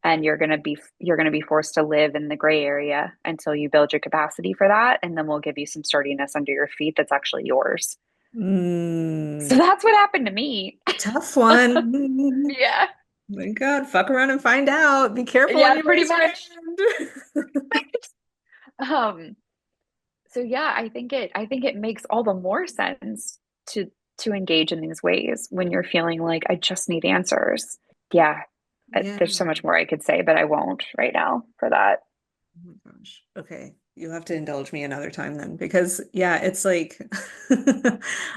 Speaker 2: And you're gonna be forced to live in the gray area until you build your capacity for that. And then we'll give you some sturdiness under your feet that's actually yours. So
Speaker 1: Mm.
Speaker 2: that's what happened to me.
Speaker 1: Tough one.
Speaker 2: Yeah.
Speaker 1: My God, fuck around and find out. Be careful when
Speaker 2: Yeah,
Speaker 1: you
Speaker 2: pretty
Speaker 1: raise your
Speaker 2: much.
Speaker 1: hand.
Speaker 2: Um, so yeah, I think it makes all the more sense to engage in these ways when you're feeling like I just need answers. Yeah,
Speaker 1: Yeah.
Speaker 2: there's so much more I could say, but I won't right now for that.
Speaker 1: Oh my gosh. Okay. You'll have to indulge me another time then because yeah, it's like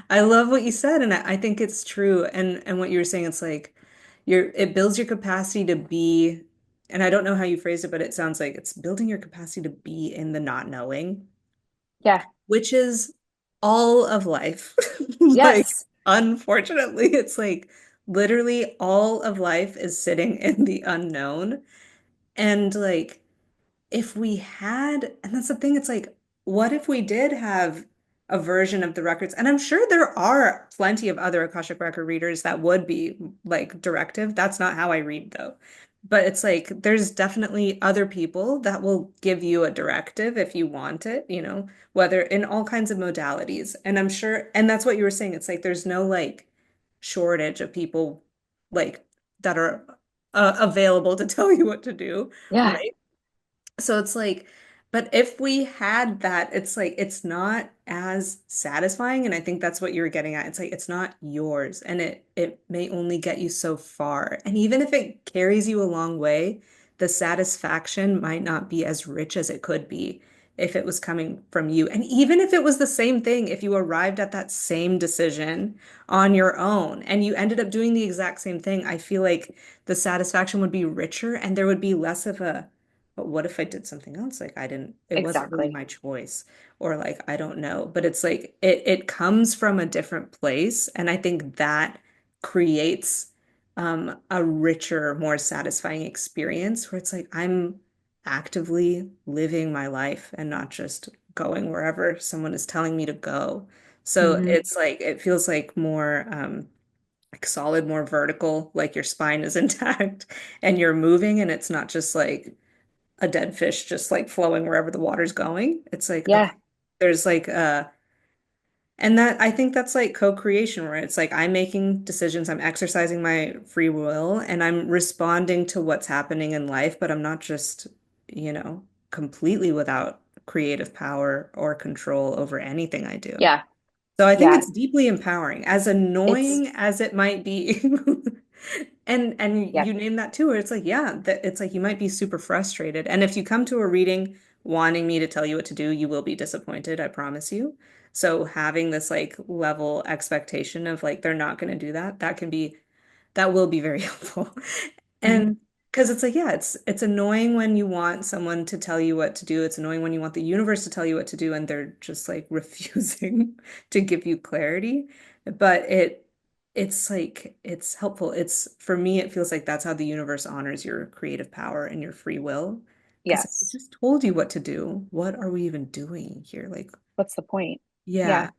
Speaker 1: I love what you said and I think it's true. And what you were saying, it's like it builds your capacity to be, and I don't know how you phrased it, but it sounds like it's building your capacity to be in the not knowing,
Speaker 2: Yeah.
Speaker 1: which is all of life. Like,
Speaker 2: Yes.
Speaker 1: unfortunately, it's like literally all of life is sitting in the unknown. And like if we had, and that's the thing, it's like, what if we did have a version of the records? And I'm sure there are plenty of other Akashic record readers that would be like directive. That's not how I read though. But it's like there's definitely other people that will give you a directive if you want it, whether in all kinds of modalities. And I'm sure, and that's what you were saying. It's like there's no like shortage of people like that are available to tell you what to do,
Speaker 2: Yeah.
Speaker 1: right? So it's like, but if we had that, it's like it's not as satisfying. And I think that's what you were getting at. It's like it's not yours and it may only get you so far. And even if it carries you a long way, the satisfaction might not be as rich as it could be if it was coming from you. And even if it was the same thing, if you arrived at that same decision on your own and you ended up doing the exact same thing, I feel like the satisfaction would be richer and there would be less of a but what if I did something else? Like I didn't, it wasn't really
Speaker 2: Exactly.
Speaker 1: my choice, or like I don't know. But it's like it comes from a different place, and I think that creates a richer, more satisfying experience where it's like I'm actively living my life and not just going wherever someone is telling me to go. So
Speaker 2: Hmm.
Speaker 1: it's like it feels like more like solid, more vertical, like your spine is intact and you're moving and it's not just like a dead fish just like flowing wherever the water's going. It's like,
Speaker 2: Yeah.
Speaker 1: okay, there's like and that I think that's like co-creation where it's like I'm making decisions, I'm exercising my free will, and I'm responding to what's happening in life, but I'm not just, completely without creative power or control over anything I do.
Speaker 2: Yeah.
Speaker 1: So I think
Speaker 2: Yeah.
Speaker 1: it's deeply empowering, as
Speaker 2: It's
Speaker 1: annoying as it might be. And
Speaker 2: yeah.
Speaker 1: you name that too, where it's like, yeah, that it's like you might be super frustrated. And if you come to a reading wanting me to tell you what to do, you will be disappointed, I promise you. So having this like level expectation of like they're not going to do that, that will be very helpful. And
Speaker 2: Hmm.
Speaker 1: because it's like, yeah, it's annoying when you want someone to tell you what to do. It's annoying when you want the universe to tell you what to do and they're just like refusing to give you clarity. But it's like it's helpful. It's for me, it feels like that's how the universe honors your creative power and your free will. Because I
Speaker 2: Yes.
Speaker 1: just told you what to do. What are we even doing here? Like,
Speaker 2: What's the point? Yeah.
Speaker 1: yeah,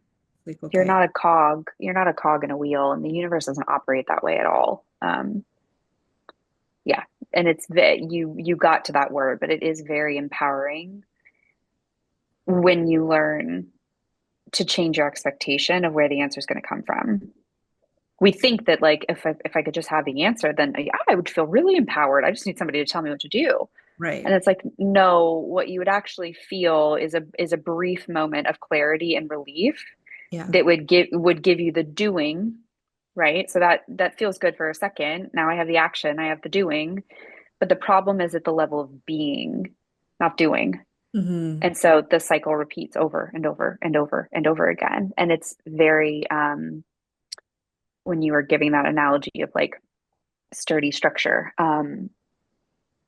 Speaker 1: like
Speaker 2: You're
Speaker 1: okay.
Speaker 2: not a cog. You're not a cog in a wheel, and the universe doesn't operate that way at all. Yeah. And you got to that word, but it is very empowering when you learn to change your expectation of where the answer is going to come from. We think that like if I could just have the answer, then yeah, I would feel really empowered. I just need somebody to tell me what to do.
Speaker 1: Right.
Speaker 2: And it's like, no, what you would actually feel is a brief moment of clarity and relief
Speaker 1: Yeah.
Speaker 2: that would give you the doing, right? So that feels good for a second. Now I have the action, I have the doing, but the problem is at the level of being, not doing.
Speaker 1: Hmm.
Speaker 2: And so the cycle repeats over and over and over and over again. And it's very when you were giving that analogy of like sturdy structure,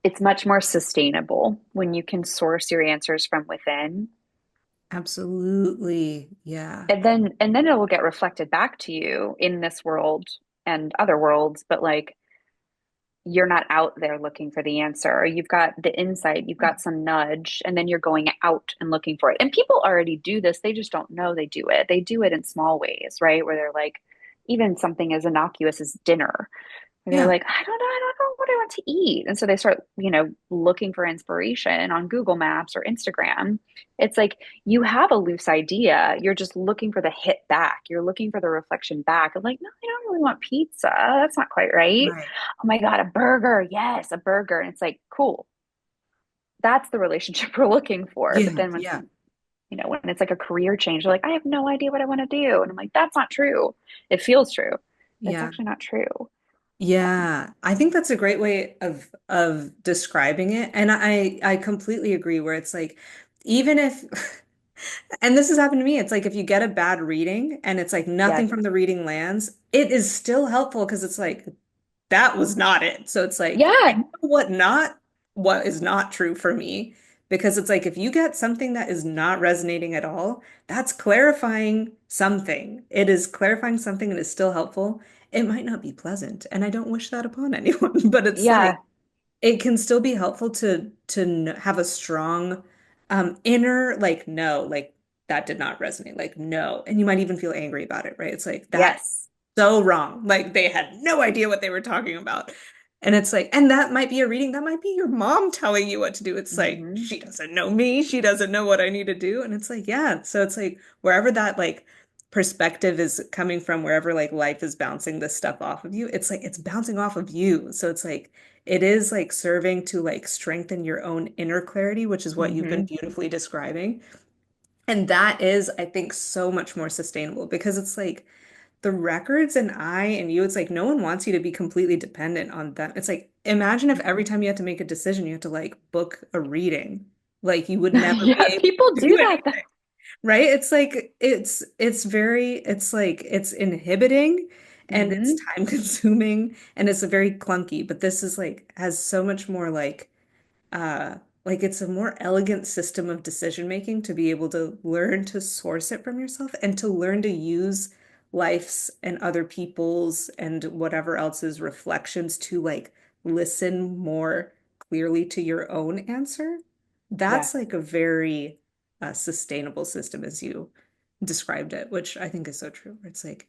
Speaker 2: it's much more sustainable when you can source your answers from within.
Speaker 1: Absolutely. Yeah.
Speaker 2: And then it will get reflected back to you in this world and other worlds, but like you're not out there looking for the answer. You've got the insight, you've got some nudge, and then you're going out and looking for it. And people already do this, they just don't know they do it. They do it in small ways, right? Where they're like, even something as innocuous as dinner. They're
Speaker 1: Yeah.
Speaker 2: like, I don't know what I want to eat. And so they start, looking for inspiration on Google Maps or Instagram. It's like you have a loose idea. You're just looking for the hit back. You're looking for the reflection back of like, no, I don't really want pizza. That's not quite right.
Speaker 1: Right.
Speaker 2: Oh my God, a burger. Yes, a burger. And it's like, cool. That's the relationship we're looking for. But
Speaker 1: Yeah.
Speaker 2: then
Speaker 1: Yeah.
Speaker 2: when it's like a career change, you're like, I have no idea what I want to do. And I'm like, that's not true. It feels true. It's
Speaker 1: Yeah.
Speaker 2: actually not true.
Speaker 1: Yeah. I think that's a great way of describing it. And I completely agree where it's like even if and this has happened to me, it's like if you get a bad reading and it's like
Speaker 2: Yeah.
Speaker 1: nothing from the reading lands, it is still helpful because it's like that was not it. So it's like, I
Speaker 2: Yeah.
Speaker 1: know what is not true for me. Because it's like if you get something that is not resonating at all, that's clarifying something. It is clarifying something and is still helpful. It might not be pleasant, and I don't wish that upon anyone, but it's like
Speaker 2: Yeah.
Speaker 1: it can still be helpful to have a strong inner like no, like that did not resonate, like no. And you might even feel angry about it, right? It's like that
Speaker 2: Yes.
Speaker 1: so wrong. Like they had no idea what they were talking about. And it's like, and that might be a reading, that might be your mom telling you what to do. It's like,
Speaker 2: Hmm.
Speaker 1: she doesn't know me, she doesn't know what I need to do. And it's like, yeah. So it's like wherever that like perspective is coming from, wherever like life is bouncing this stuff off of you, it's like it's bouncing off of you. So it's like it is like serving to like strengthen your own inner clarity, which is what you've been
Speaker 2: Hmm.
Speaker 1: beautifully describing. And that is, I think, so much more sustainable because it's like the records and I and you, it's like no one wants you to be completely dependent on them. It's like imagine if every time you had to make a decision, you had to like book a reading. Like you would never be
Speaker 2: Yeah,
Speaker 1: able
Speaker 2: people
Speaker 1: to
Speaker 2: do
Speaker 1: do
Speaker 2: that.
Speaker 1: anything, right? It's like it's very it's like it's inhibiting and it's
Speaker 2: Hmm.
Speaker 1: time consuming and it's a very clunky, but this is like has so much more uh like it's a more elegant system of decision making to be able to learn to source it from yourself and to learn to use life's and other people's and whatever else's reflections to like listen more clearly to your own answer.
Speaker 2: Yeah.
Speaker 1: That's like a very sustainable system as you described it, which I think is so true. It's like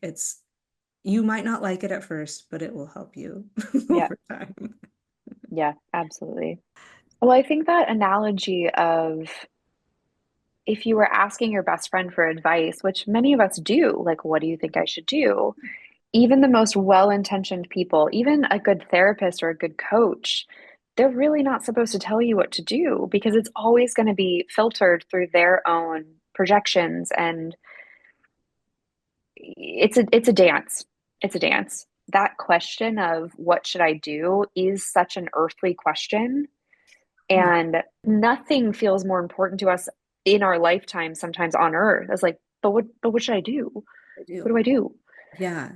Speaker 1: you might not like it at first, but it will help you
Speaker 2: Yeah.
Speaker 1: over time.
Speaker 2: Yeah, absolutely. Well, I think that analogy of if you were asking your best friend for advice, which many of us do, like, what do you think I should do? Even the most well-intentioned people, even a good therapist or a good coach, they're really not supposed to tell you what to do because it's always going to be filtered through their own projections, and it's a dance. It's a dance. That question of what should I do is such an earthly question,
Speaker 1: Yeah,
Speaker 2: and nothing feels more important to us in our lifetime sometimes on earth as like, but what should I do?
Speaker 1: I
Speaker 2: What
Speaker 1: do.
Speaker 2: do I do?
Speaker 1: Yeah.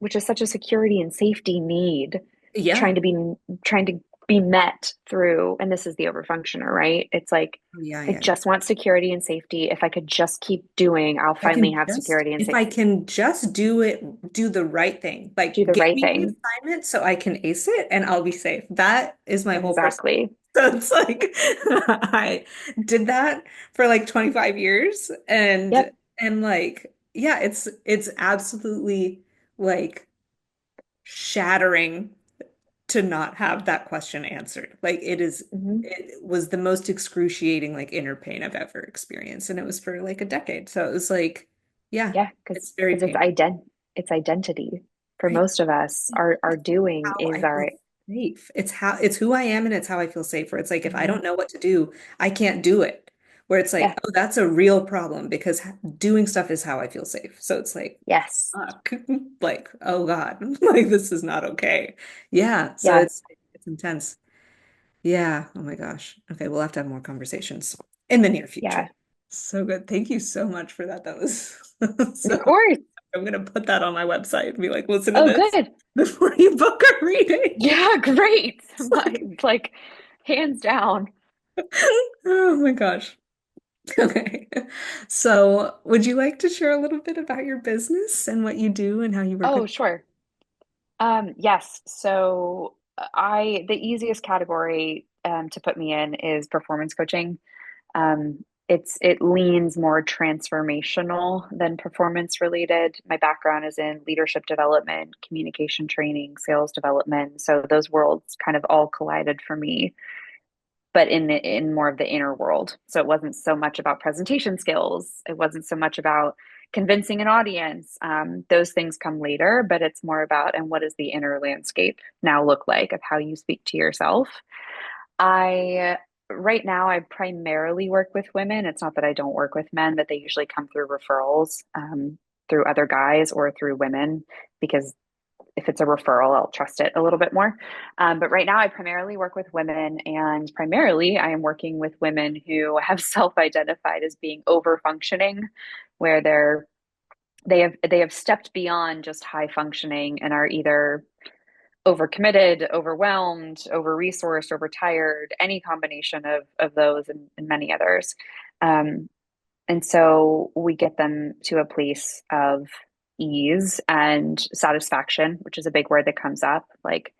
Speaker 2: Which is such a security and safety need
Speaker 1: Yeah.
Speaker 2: trying to be trying to be met through, and this is the overfunctioner, right? It's like
Speaker 1: Yeah,
Speaker 2: I
Speaker 1: yeah.
Speaker 2: just want security and safety. If I could just keep doing, I'll
Speaker 1: I
Speaker 2: finally
Speaker 1: can
Speaker 2: have
Speaker 1: just,
Speaker 2: security and
Speaker 1: if I
Speaker 2: safety.
Speaker 1: can just do it, do the right thing,
Speaker 2: Do
Speaker 1: like
Speaker 2: the
Speaker 1: give
Speaker 2: right
Speaker 1: me the
Speaker 2: thing.
Speaker 1: assignment so I can ace it and I'll be safe. That is my whole person.
Speaker 2: Exactly.
Speaker 1: So it's like I did that for like 25 years
Speaker 2: Yep.
Speaker 1: and like yeah, it's absolutely like shattering to not have that question answered. Like
Speaker 2: Hmm.
Speaker 1: it was the most excruciating like inner pain I've ever experienced. And it was for like a decade. So it was like, yeah,
Speaker 2: Yeah,
Speaker 1: it's very
Speaker 2: because
Speaker 1: painful.
Speaker 2: it's identity. For
Speaker 1: Right.
Speaker 2: most of us, our
Speaker 1: It's
Speaker 2: doing
Speaker 1: how
Speaker 2: is
Speaker 1: I feel
Speaker 2: our
Speaker 1: safe. It's who I am and it's how I feel safe. Where it's like if I
Speaker 2: Mhm.
Speaker 1: don't know what to do, I can't do it. Where it's like,
Speaker 2: Yeah.
Speaker 1: oh, that's a real problem because doing stuff is how I feel safe. So it's like,
Speaker 2: Yes.
Speaker 1: fuck, like, oh God, like this is not okay. Yeah. So
Speaker 2: Yeah.
Speaker 1: it's intense. Yeah. Oh my gosh. Okay, we'll have to have more conversations in the near future.
Speaker 2: Yeah.
Speaker 1: So good. Thank you so much for that. That was
Speaker 2: Of
Speaker 1: so
Speaker 2: course.
Speaker 1: I'm gonna put that on my website and be like, listen to
Speaker 2: Oh,
Speaker 1: this
Speaker 2: good.
Speaker 1: before you book a reading.
Speaker 2: Yeah, great.
Speaker 1: It's like,
Speaker 2: Like hands down.
Speaker 1: oh my gosh. Okay. So, would you like to share a little bit about your business and what you do and how you work with?
Speaker 2: Oh, sure. Yes. So the easiest category to put me in is performance coaching. It leans more transformational than performance related. My background is in leadership development, communication training, sales development. So those worlds kind of all collided for me, but in more of the inner world. So it wasn't so much about presentation skills. It wasn't so much about convincing an audience. Those things come later, but it's more about and what does the inner landscape now look like of how you speak to yourself. I Right now I primarily work with women. It's not that I don't work with men, but they usually come through referrals, through other guys or through women because if it's a referral, I'll trust it a little bit more. But right now, I primarily work with women, and primarily, I am working with women who have self-identified as being over functioning, where they have stepped beyond just high functioning and are either overcommitted, overwhelmed, over resourced, overtired, any combination of those and many others. Um, and so we get them to a place of ease and satisfaction, which is a big word that comes up. Like,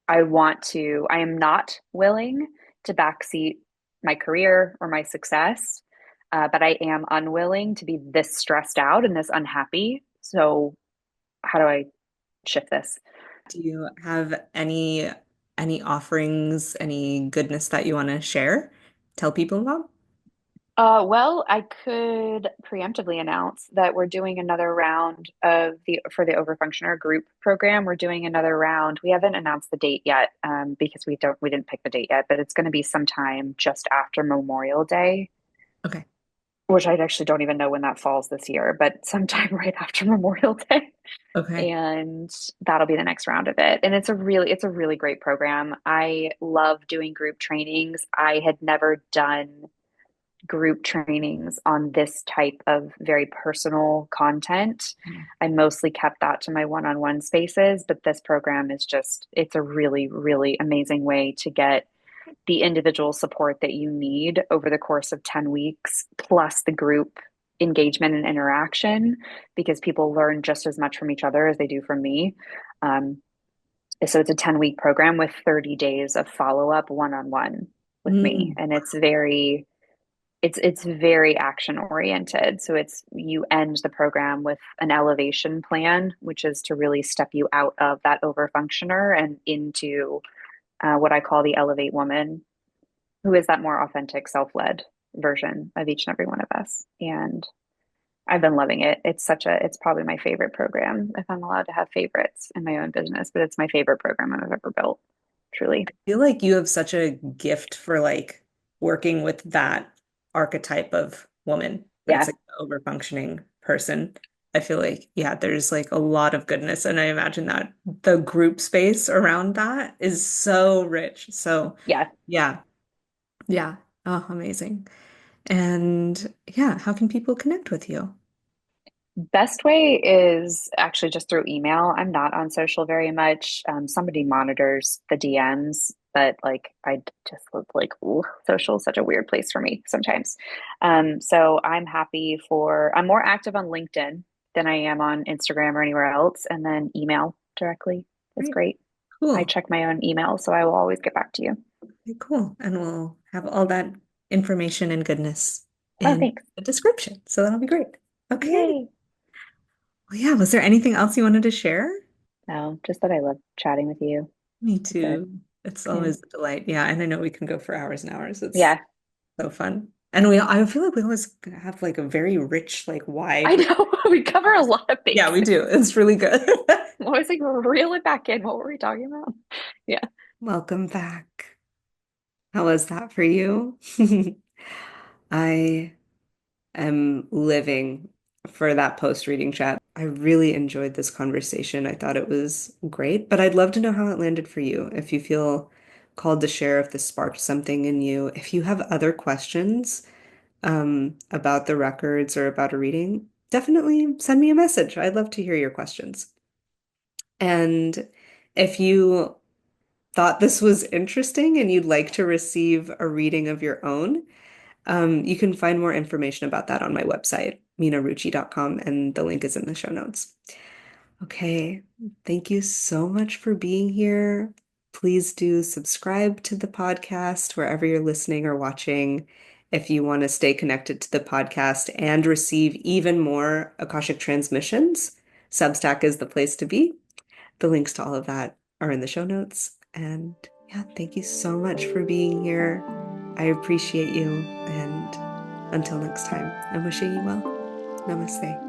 Speaker 2: I am not willing to backseat my career or my success, but I am unwilling to be this stressed out and this unhappy. So, how do I shift this?
Speaker 1: Do you have any offerings, any goodness that you want to share? Tell people about?
Speaker 2: Well, I could preemptively announce that we're doing another round of the for the Overfunctioner group program. We're doing another round. We haven't announced the date yet, because we didn't pick the date yet, but it's going to be sometime just after Memorial Day,
Speaker 1: Okay.
Speaker 2: which I actually don't even know when that falls this year, but sometime right after Memorial Day.
Speaker 1: Okay.
Speaker 2: And that'll be the next round of it. And it's a really great program. I love doing group trainings. I had never done group trainings on this type of very personal content. I mostly kept that to my one-on-one spaces, but this program is it's a really, really amazing way to get the individual support that you need over the course of 10 weeks, plus the group engagement and interaction, because people learn just as much from each other as they do from me. Um, so it's a 10-week program with 30 days of follow up one on one with me.
Speaker 1: Mm.
Speaker 2: And it's very action oriented. So it's you end the program with an elevation plan, which is to really step you out of that overfunctioner and into what I call the elevate woman, who is that more authentic, self-led version of each and every one of us. And I've been loving it. It's probably my favorite program, if I'm allowed to have favorites in my own business, but it's my favorite program I've ever built, truly.
Speaker 1: Feel like you have such a gift for like working with that archetype of woman that's
Speaker 2: Yeah.
Speaker 1: like the over-functioning person. I feel like, yeah, there's like a lot of goodness. And I imagine that the group space around that is so rich. So,
Speaker 2: Yeah.
Speaker 1: yeah, yeah. Oh, amazing. And yeah, how can people connect with you?
Speaker 2: Best way is actually just through email. I'm not on social very much. Somebody monitors the DMs, but like I just look like, ooh, social is such a weird place for me sometimes. So I'm more active on LinkedIn than I am on Instagram or anywhere else. And then email directly is
Speaker 1: Great.
Speaker 2: great. I
Speaker 1: Cool.
Speaker 2: check my own email, so I will always get back to you.
Speaker 1: Okay, cool. And we'll have all that information and goodness
Speaker 2: Oh,
Speaker 1: in
Speaker 2: thanks.
Speaker 1: the description. So that'll be great. Okay.
Speaker 2: Yay.
Speaker 1: Well, yeah. Was there anything else you wanted to share?
Speaker 2: No, just that I love chatting with you.
Speaker 1: Me
Speaker 2: That's it.
Speaker 1: too. It's
Speaker 2: Yeah.
Speaker 1: always a delight. Yeah. And I know we can go for hours and hours. It's
Speaker 2: Yeah.
Speaker 1: so fun. And I feel like we always have like a very rich, like
Speaker 2: I
Speaker 1: wide
Speaker 2: know we cover a lot of
Speaker 1: Yeah, we
Speaker 2: bases.
Speaker 1: do. It's really good.
Speaker 2: I'm always like, reel it back in. What were we talking about? Yeah.
Speaker 1: Welcome back. How was that for you? I am living for that post-reading chat. I really enjoyed this conversation. I thought it was great, but I'd love to know how it landed for you. If you feel called to share, if this sparked something in you. If you have other questions about the records or about a reading, definitely send me a message. I'd love to hear your questions. And if you thought this was interesting and you'd like to receive a reading of your own, you can find more information about that on my website, minarucci.com, and the link is in the show notes. Okay, thank you so much for being here. Please do subscribe to the podcast wherever you're listening or watching. If you want to stay connected to the podcast and receive even more Akashic transmissions, Substack is the place to be. The links to all of that are in the show notes. And yeah, thank you so much for being here. I appreciate you. And until next time, I'm wishing you well. Namaste.